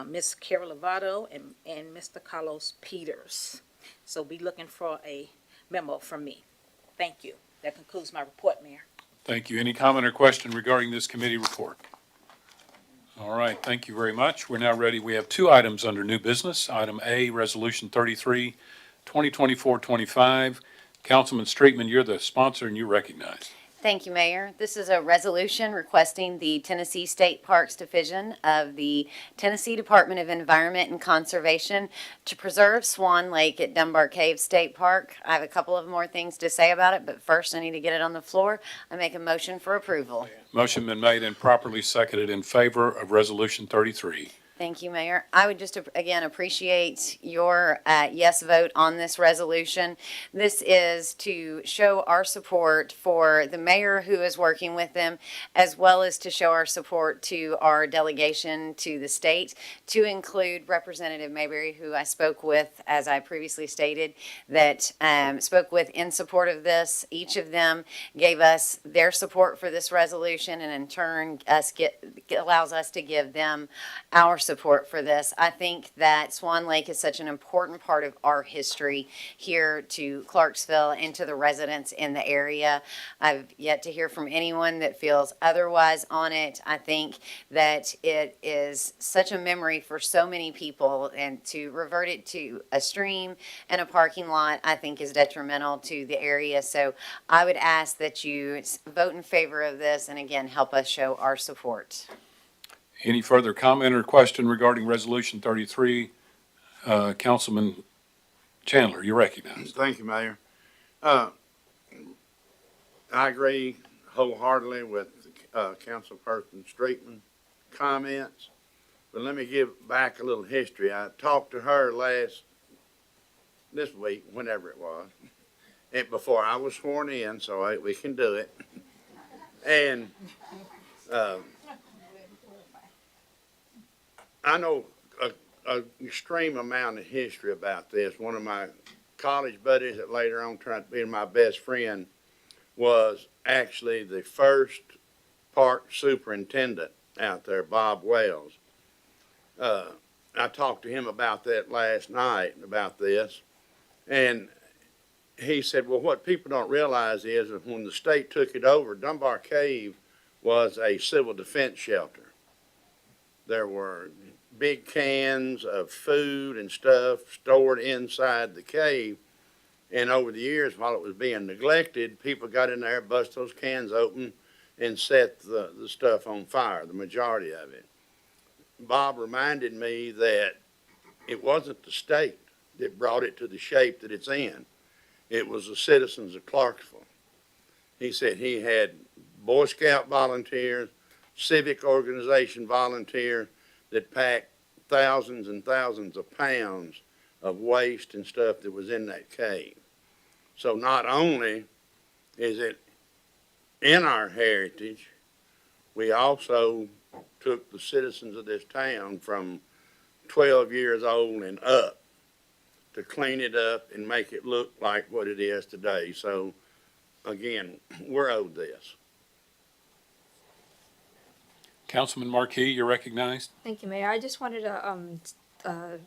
Ms. Carol Lovato, and Mr. Carlos Peters. So be looking for a memo from me. Thank you. That concludes my report, Mayor. Thank you. Any comment or question regarding this committee report? All right, thank you very much. We're now ready. We have two items under new business. Item A, Resolution 33, 2024-25. Councilman Streetman, you're the sponsor and you're recognized. Thank you, Mayor. This is a resolution requesting the Tennessee State Parks Division of the Tennessee Department of Environment and Conservation to preserve Swan Lake at Dunbar Cave State Park. I have a couple of more things to say about it, but first I need to get it on the floor. I make a motion for approval. Motion been made and properly seconded in favor of Resolution 33. Thank you, Mayor. I would just, again, appreciate your yes vote on this resolution. This is to show our support for the mayor who is working with them, as well as to show our support to our delegation to the state, to include Representative Mayberry, who I spoke with, as I previously stated, that spoke with in support of this. Each of them gave us their support for this resolution, and in turn, allows us to give them our support for this. I think that Swan Lake is such an important part of our history here to Clarksville and to the residents in the area. I've yet to hear from anyone that feels otherwise on it. I think that it is such a memory for so many people, and to revert it to a stream and a parking lot, I think is detrimental to the area. So I would ask that you vote in favor of this and again, help us show our support. Any further comment or question regarding Resolution 33? Councilman Chandler, you're recognized. Thank you, Mayor. I agree wholeheartedly with Councilperson Streetman's comments, but let me give back a little history. I talked to her this week, whenever it was, and before I was sworn in, so we can do it. And I know an extreme amount of history about this. One of my college buddies that later on turned to be my best friend was actually the first park superintendent out there, Bob Wells. I talked to him about that last night, about this, and he said, well, what people don't realize is that when the state took it over, Dunbar Cave was a civil defense shelter. There were big cans of food and stuff stored inside the cave. And over the years, while it was being neglected, people got in there, bust those cans open, and set the stuff on fire, the majority of it. Bob reminded me that it wasn't the state that brought it to the shape that it's in. It was the citizens of Clarksville. He said he had Boy Scout volunteers, civic organization volunteers that packed thousands and thousands of pounds of waste and stuff that was in that cave. So not only is it in our heritage, we also took the citizens of this town from 12 years old and up to clean it up and make it look like what it is today. So again, we're owed this. Councilman Marquis, you're recognized. Thank you, Mayor. I just wanted to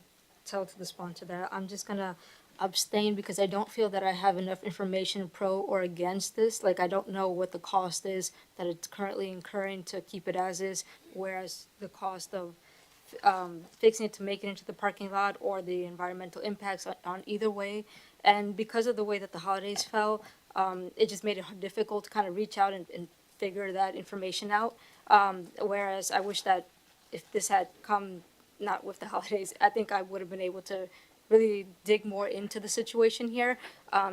tell to the sponsor that I'm just gonna abstain because I don't feel that I have enough information pro or against this. Like, I don't know what the cost is that it's currently incurring to keep it as is, whereas the cost of fixing it to make it into the parking lot or the environmental impacts on either way. And because of the way that the holidays fell, it just made it difficult to kind of reach out and figure that information out. Whereas I wish that if this had come not with the holidays, I think I would have been able to really dig more into the situation here,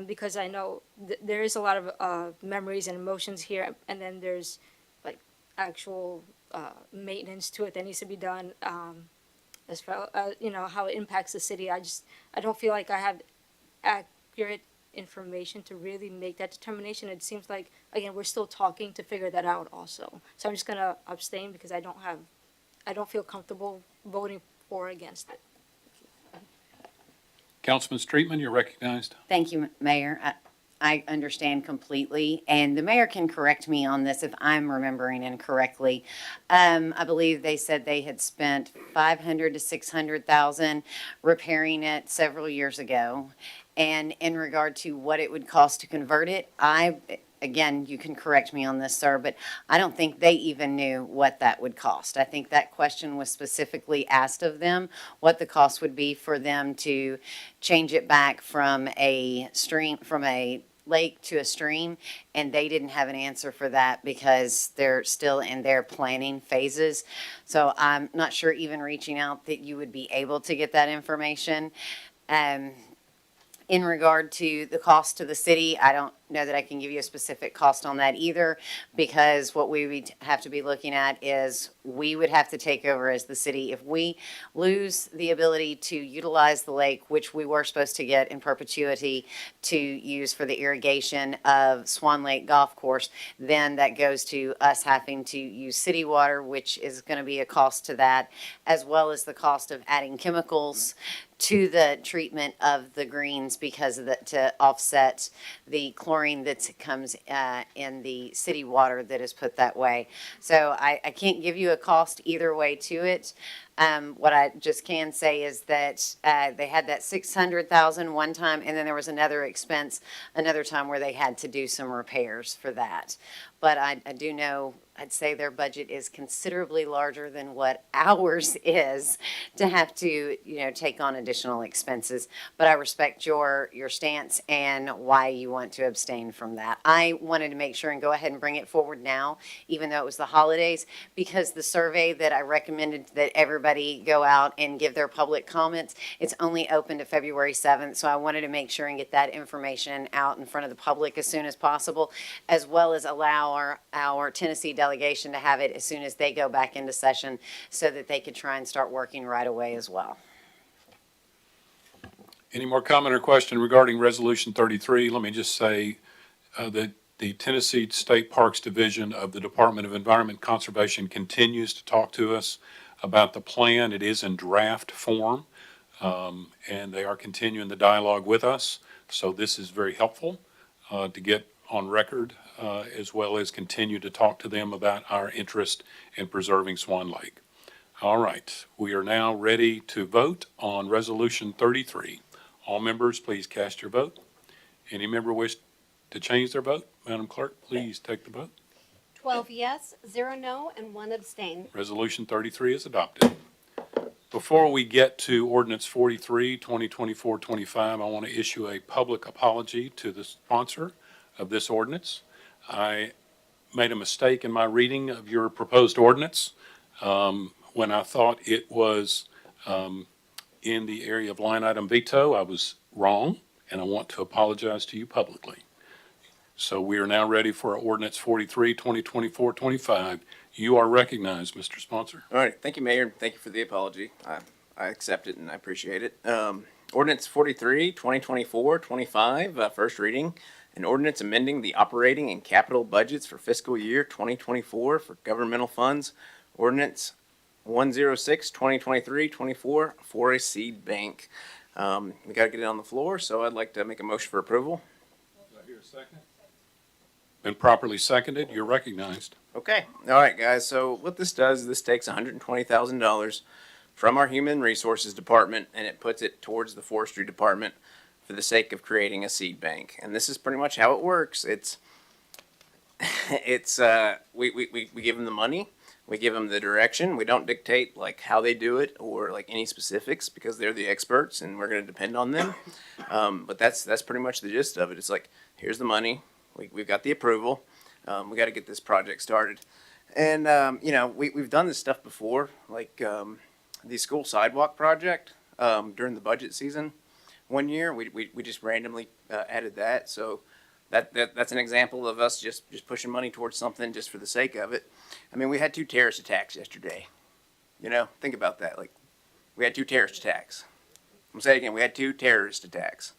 because I know there is a lot of memories and emotions here, and then there's like actual maintenance to it that needs to be done, as far you know, how it impacts the city. I don't feel like I have accurate information to really make that determination. It seems like, again, we're still talking to figure that out also. So I'm just gonna abstain because I don't feel comfortable voting for or against it. Councilman Streetman, you're recognized. Thank you, Mayor. I understand completely, and the mayor can correct me on this if I'm remembering incorrectly. I believe they said they had spent 500 to 600,000 repairing it several years ago. And in regard to what it would cost to convert it, again, you can correct me on this, sir, but I don't think they even knew what that would cost. I think that question was specifically asked of them, what the cost would be for them to change it back from a lake to a stream, and they didn't have an answer for that because they're still in their planning phases. So I'm not sure even reaching out that you would be able to get that information. In regard to the cost to the city, I don't know that I can give you a specific cost on that either, because what we would have to be looking at is we would have to take over as the city. If we lose the ability to utilize the lake, which we were supposed to get in perpetuity to use for the irrigation of Swan Lake Golf Course, then that goes to us having to use city water, which is going to be a cost to that, as well as the cost of adding chemicals to the treatment of the greens because of to offset the chlorine that comes in the city water that is put that way. So I can't give you a cost either way to it. What I just can say is that they had that 600,000 one time, and then there was another expense another time where they had to do some repairs for that. But I do know, I'd say their budget is considerably larger than what ours is to have to, take on additional expenses. But I respect your stance and why you want to abstain from that. I wanted to make sure and go ahead and bring it forward now, even though it was the holidays, because the survey that I recommended that everybody go out and give their public comments, it's only open to February 7th. So I wanted to make sure and get that information out in front of the public as soon as possible, as well as allow our Tennessee delegation to have it as soon as they go back into session so that they could try and start working right away as well. Any more comment or question regarding Resolution 33? Let me just say that the Tennessee State Parks Division of the Department of Environment Conservation continues to talk to us about the plan. It is in draft form, and they are continuing the dialogue with us. So this is very helpful to get on record, as well as continue to talk to them about our interest in preserving Swan Lake. All right, we are now ready to vote on Resolution 33. All members, please cast your vote. Any member wish to change their vote? Madam Clerk, please take the vote. 12 yes, 0 no, and 1 abstain. Resolution 33 is adopted. Before we get to Ordinance 43, 2024-25, I want to issue a public apology to the sponsor of this ordinance. I made a mistake in my reading of your proposed ordinance when I thought it was in the area of line item veto. I was wrong, and I want to apologize to you publicly. So we are now ready for Ordinance 43, 2024-25. You are recognized, Mr. Sponsor. All right, thank you, Mayor. Thank you for the apology. I accept it and I appreciate it. Ordinance 43, 2024-25, first reading. An ordinance amending the operating and capital budgets for fiscal year 2024 for governmental funds. Ordinance 106, 2023-24 for a seed bank. We got to get it on the floor, so I'd like to make a motion for approval. Do I hear a second? Been properly seconded. You're recognized. Okay. All right, guys. So what this does is this takes $120,000 from our Human Resources Department and it puts it towards the Forestry Department for the sake of creating a seed bank. And this is pretty much how it works. We give them the money. We give them the direction. We don't dictate like how they do it or like any specifics because they're the experts and we're going to depend on them. But that's pretty much the gist of it. It's like, here's the money. We've got the approval. We got to get this project started. And, we've done this stuff before, like the school sidewalk project during the budget season. One year, we just randomly added that. So that's an example of us just pushing money towards something just for the sake of it. I mean, we had 2 terrorist attacks yesterday. Think about that. Like, we had 2 terrorist attacks. I'm saying again, we had 2 terrorist attacks.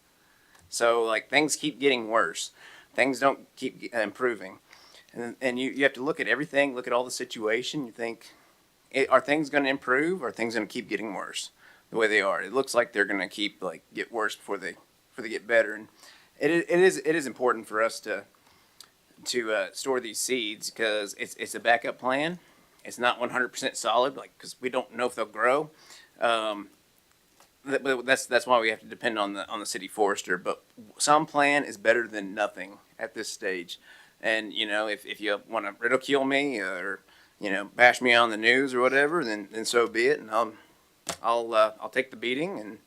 So, like, things keep getting worse. Things don't keep improving. And you have to look at everything, look at all the situation. You think, are things going to improve or are things going to keep getting worse the way they are? It looks like they're going to keep, get worse before they get better. it is important for us to store these seeds because it's a backup plan. It's not 100% solid, like because we don't know if they'll grow. But that's why we have to depend on the city forester. But some plan is better than nothing at this stage. And you know, if you want to ridicule me or bash me on the news or whatever, then so be it. And I'll take the beating and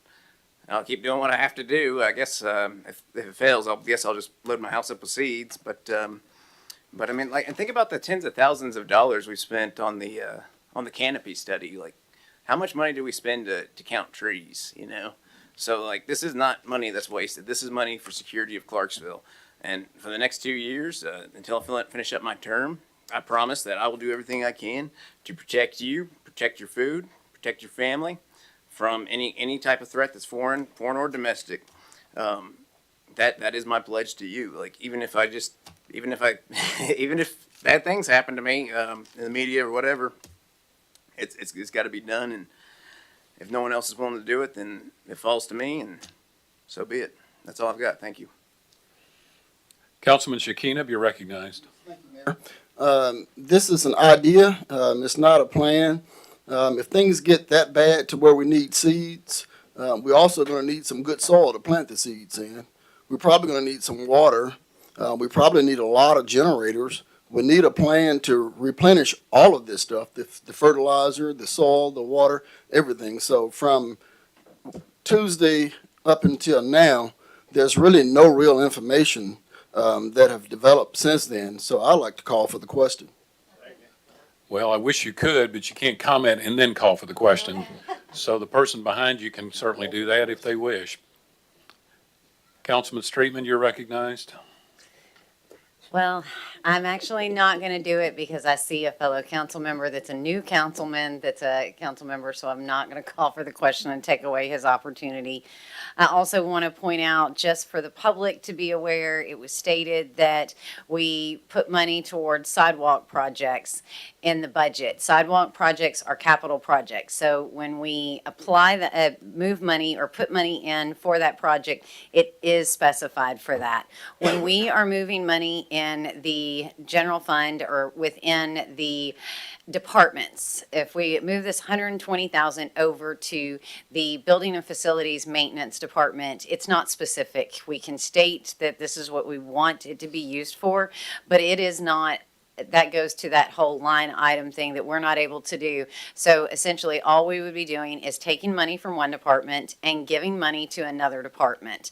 I'll keep doing what I have to do. I guess if it fails, I'll just load my house up with seeds. But I mean, like, and think about the tens of thousands of dollars we spent on the canopy study. Like, how much money do we spend to count trees? So like, this is not money that's wasted. This is money for security of Clarksville. And for the next 2 years, until I finish up my term, I promise that I will do everything I can to protect you, protect your food, protect your family from any type of threat that's foreign or domestic. That is my pledge to you. Like, even if bad things happen to me in the media or whatever, it's got to be done. And if no one else is willing to do it, then it falls to me, and so be it. That's all I've got. Thank you. Councilman Shekinah, you're recognized. This is an idea. It's not a plan. If things get that bad to where we need seeds, we're also going to need some good soil to plant the seeds in. We're probably going to need some water. We probably need a lot of generators. We need a plan to replenish all of this stuff, the fertilizer, the soil, the water, everything. So from Tuesday up until now, there's really no real information that have developed since then. So I'd like to call for the question. Well, I wish you could, but you can't comment and then call for the question. So the person behind you can certainly do that if they wish. Councilman Streetman, you're recognized. Well, I'm actually not going to do it because I see a fellow council member that's a new councilman that's a council member, so I'm not going to call for the question and take away his opportunity. I also want to point out, just for the public to be aware, it was stated that we put money towards sidewalk projects in the budget. Sidewalk projects are capital projects. So when we apply move money or put money in for that project, it is specified for that. When we are moving money in the general fund or within the departments, if we move this 120,000 over to the building and facilities maintenance department, it's not specific. We can state that this is what we want it to be used for, but it is not. That goes to that whole line item thing that we're not able to do. So essentially all we would be doing is taking money from one department and giving money to another department.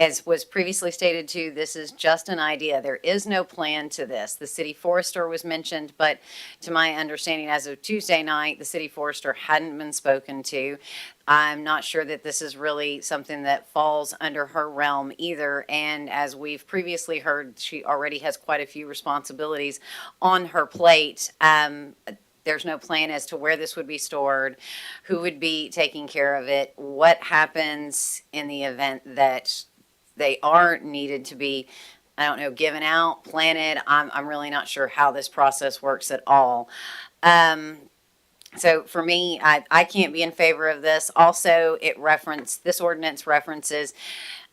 As was previously stated too, this is just an idea. There is no plan to this. The city forester was mentioned, but to my understanding, as of Tuesday night, the city forester hadn't been spoken to. I'm not sure that this is really something that falls under her realm either. And as we've previously heard, she already has quite a few responsibilities on her plate. There's no plan as to where this would be stored, who would be taking care of it, what happens in the event that they are needed to be, I don't know, given out, planted. I'm really not sure how this process works at all. So for me, I can't be in favor of this. Also, this ordinance references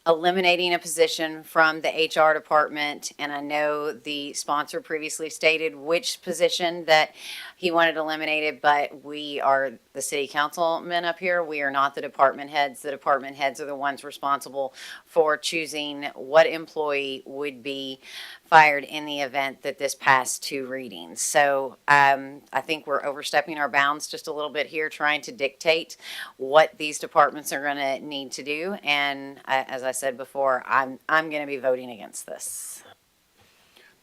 eliminating a position from the HR department, and I know the sponsor previously stated which position that he wanted eliminated, but we are the city councilmen up here. We are not the department heads. The department heads are the ones responsible for choosing what employee would be fired in the event that this passed 2 readings. So I think we're overstepping our bounds just a little bit here, trying to dictate what these departments are going to need to do. And as I said before, I'm going to be voting against this.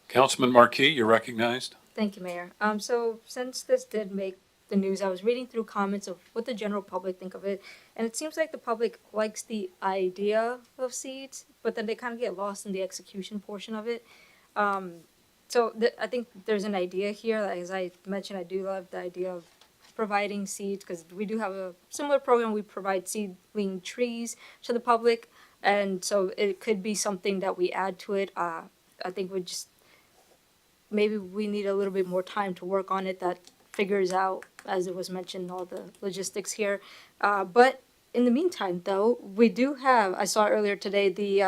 Councilman Marquis, you're recognized. Thank you, Mayor. So since this did make the news, I was reading through comments of what the general public think of it, and it seems like the public likes the idea of seeds, but then they kind of get lost in the execution portion of it. I think there's an idea here. As I mentioned, I do love the idea of providing seeds because we do have a similar program. We provide seedling trees to the public, and so it could be something that we add to it. I think maybe we need a little bit more time to work on it that figures out, as it was mentioned, all the logistics here. But in the meantime, though, we do have, I saw earlier today,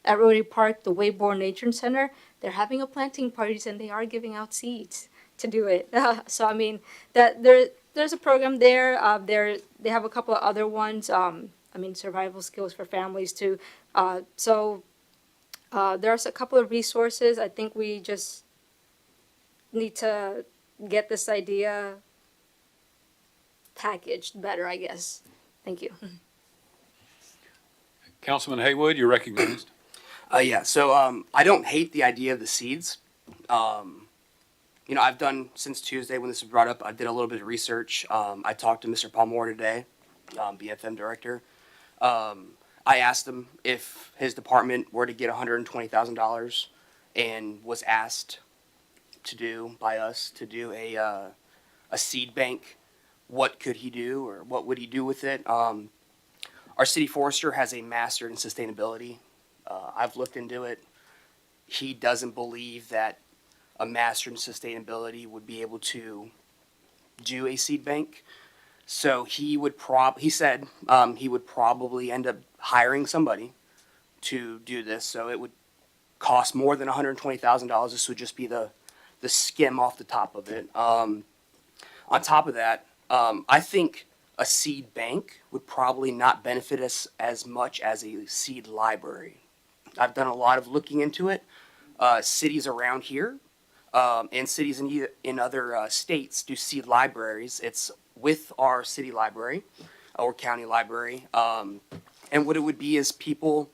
at Rotary Park, the Wayborn Nature Center, they're having a planting parties and they are giving out seeds to do it. So, I mean, there's a program there. They have a couple of other ones. Survival skills for families too. There's a couple of resources. I think we just need to get this idea packaged better, I guess. Thank you. Councilman Haywood, you're recognized. I don't hate the idea of the seeds. I've done since Tuesday when this was brought up. I did a little bit of research. I talked to Mr. Palmore today, BFM director. I asked him if his department were to get $120,000 and was asked by us to do a seed bank. What could he do, or what would he do with it? Our city forester has a master in sustainability. I've looked into it. He doesn't believe that a master in sustainability would be able to do a seed bank. So he said he would probably end up hiring somebody to do this. So it would cost more than $120,000. This would just be the skim off the top of it. On top of that, I think a seed bank would probably not benefit us as much as a seed library. I've done a lot of looking into it. Cities around here and cities in other states do seed libraries. It's with our city library or county library. And what it would be is people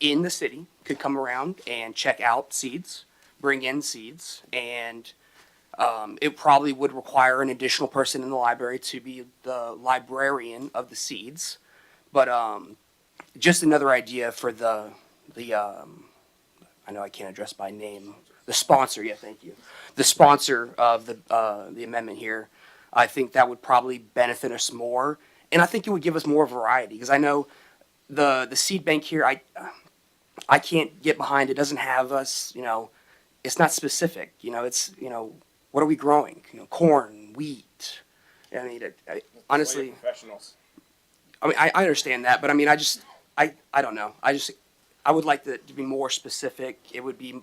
in the city could come around and check out seeds, bring in seeds, and it probably would require an additional person in the library to be the librarian of the seeds. But just another idea for the I know I can't address by name, the sponsor, yeah, thank you. The sponsor of the amendment here, I think that would probably benefit us more. And I think it would give us more variety, because I know the seed bank here, I can't get behind. It doesn't have us, it's not specific, it's, what are we growing? Corn, wheat. I mean, honestly, Professionals. I mean, I understand that, but I mean, I don't know. I would like to be more specific. It would be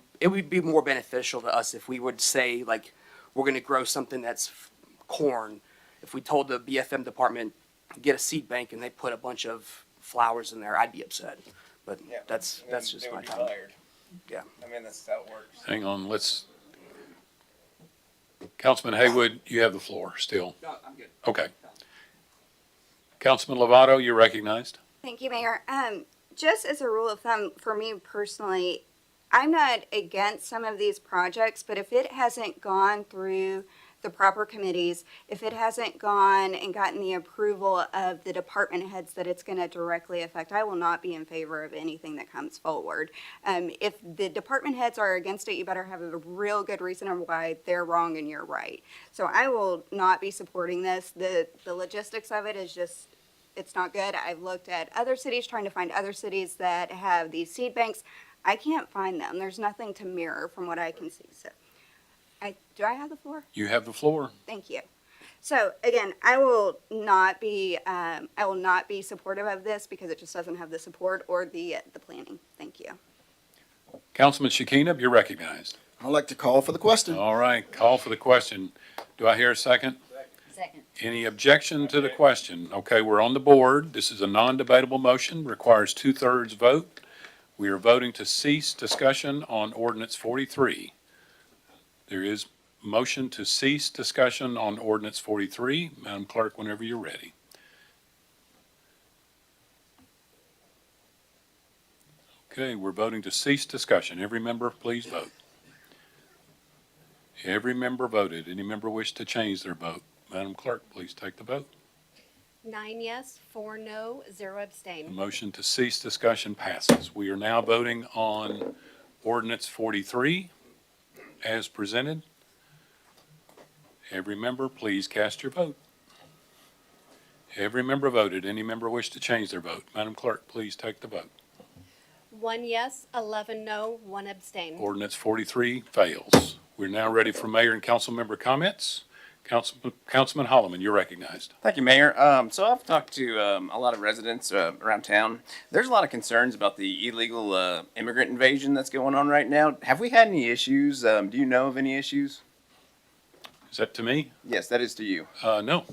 more beneficial to us if we would say, like, we're going to grow something that's corn. If we told the BFM department, get a seed bank, and they put a bunch of flowers in there, I'd be upset. But that's just they my would be comment. fired. Yeah. I mean, that's how it works. Hang on, Councilman Haywood, you have the floor still. No, I'm good. Okay. Councilman Lovato, you're recognized. Thank you, Mayor. Just as a rule of thumb, for me personally, I'm not against some of these projects, but if it hasn't gone through the proper committees, if it hasn't gone and gotten the approval of the department heads that it's going to directly affect, I will not be in favor of anything that comes forward. If the department heads are against it, you better have a real good reason of why they're wrong and you're right. So I will not be supporting this. The logistics of it is just, it's not good. I've looked at other cities, trying to find other cities that have these seed banks. I can't find them. There's nothing to mirror from what I can see. So, do I have the floor? You have the floor. Thank you. So again, I will not be supportive of this because it just doesn't have the support or the planning. Thank you. Councilman Shekinah, you're recognized. I'd like to call for the question. All right, call for the question. Do I hear a second? Second. Any objection to the question? Okay, we're on the board. This is a non-debatable motion, requires 2/3 vote. We are voting to cease discussion on ordinance 43. There is motion to cease discussion on ordinance 43. Madam Clerk, whenever you're ready. Okay, we're voting to cease discussion. Every member, please vote. Every member voted. Any member wish to change their vote? Madam Clerk, please take the vote. 9 yes, 4 no, 0 The abstain. motion to cease discussion passes. We are now voting on ordinance 43 as presented. Every member, please cast your vote. Every member voted. Any member wish to change their vote? Madam Clerk, please take the vote. 1 yes, 11 no, 1 abstain. Ordinance 43 fails. We're now ready for mayor and council member comments. Councilman Holloman, you're recognized. Thank you, Mayor. So I've talked to a lot of residents around town. There's a lot of concerns about the illegal immigrant invasion that's going on right now. Have we had any issues? Do you know of any issues? Is that to me? Yes, that is to you. No.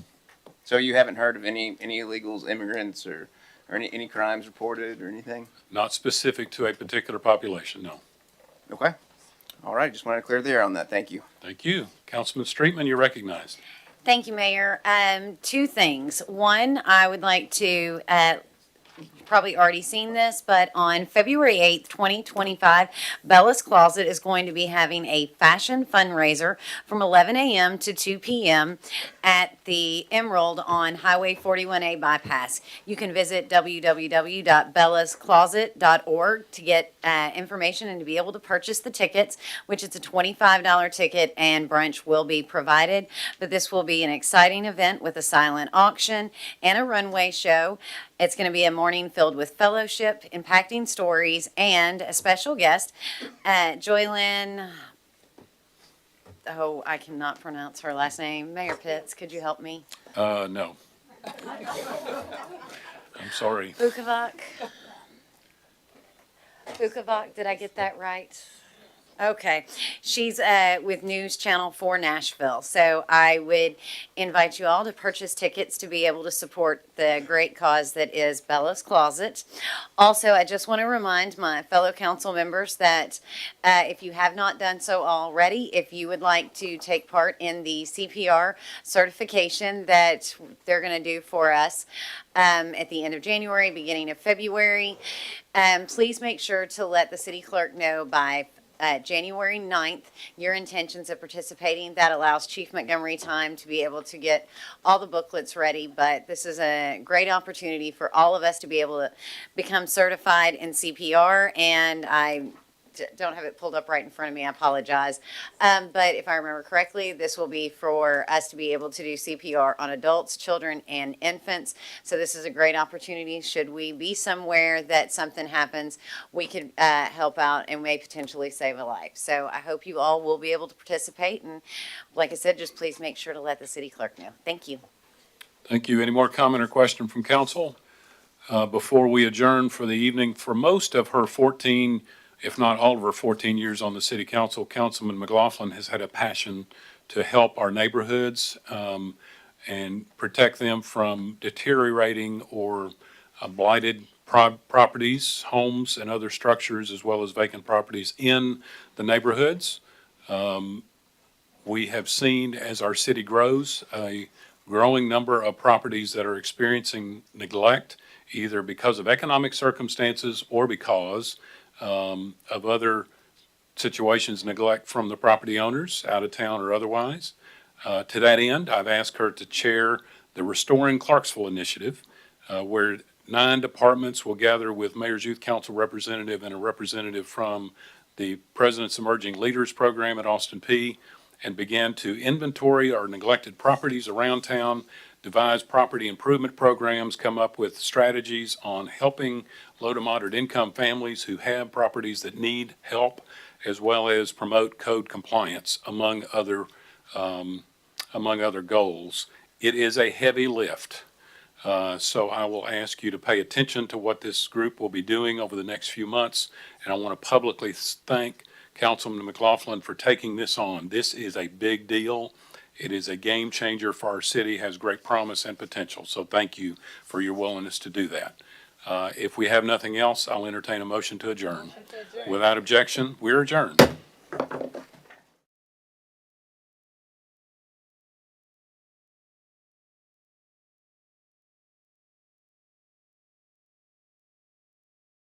So you haven't heard of any illegals, immigrants, or any crimes reported or anything? Not specific to a particular population, no. Okay. All right. Just wanted to clear the air on that. Thank you. Thank you. Councilman Streetman, you're recognized. Thank you, Mayor. Two things. One, I would like to, you've probably already seen this, but on February 8th, 2025, Bella's Closet is going to be having a fashion fundraiser from 11 a.m. to 2 p.m. at the Emerald on Highway 41A bypass. You can visit www.bellascloset.org to get information and to be able to purchase the tickets, which is a $25 ticket, and brunch will be provided. But this will be an exciting event with a silent auction and a runway show. It's going to be a morning filled with fellowship, impacting stories, and a special guest, Joylyn. Oh, I cannot pronounce her last name. Mayor Pitts, could you help me? No. I'm sorry. Vukovac, did I get that right? Okay. She's with News Channel 4 Nashville. So I would invite you all to purchase tickets to be able to support the great cause that is Bella's Closet. Also, I just want to remind my fellow council members that if you have not done so already, if you would like to take part in the CPR certification that they're going to do for us at the end of January, beginning of February, please make sure to let the city clerk know by January 9th, your intentions of participating. That allows Chief Montgomery time to be able to get all the booklets ready. But this is a great opportunity for all of us to be able to become certified in CPR. And I don't have it pulled up right in front of me. I apologize. But if I remember correctly, this will be for us to be able to do CPR on adults, children, and infants. So this is a great opportunity. Should we be somewhere that something happens, we could help out and may potentially save a life. So I hope you all will be able to participate. And like I said, just please make sure to let the city clerk know. Thank you. Thank you. Any more comment or question from council? Before we adjourn for the evening, for most of her 14, if not all of her 14 years on the city council, Councilman McLaughlin has had a passion to help our neighborhoods and protect them from deteriorating or blighted properties, homes, and other structures, as well as vacant properties in the neighborhoods. We have seen, as our city grows, a growing number of properties that are experiencing neglect, either because of economic circumstances or because of other situations, neglect from the property owners, out of town or otherwise. To that end, I've asked her to chair the Restoring Clarksville initiative, where 9 departments will gather with Mayor's Youth Council representative and a representative from the President's Emerging Leaders Program at Austin Peay, and begin to inventory our neglected properties around town, devise property improvement programs, come up with strategies on helping low to moderate income families who have properties that need help, as well as promote code compliance, among other goals. It is a heavy lift. So I will ask you to pay attention to what this group will be doing over the next few months. And I want to publicly thank Councilman McLaughlin for taking this on. This is a big deal. It is a game changer for our city, has great promise and potential. So thank you for your willingness to do that. If we have nothing else, I'll entertain a motion to adjourn. Without objection, we're adjourned.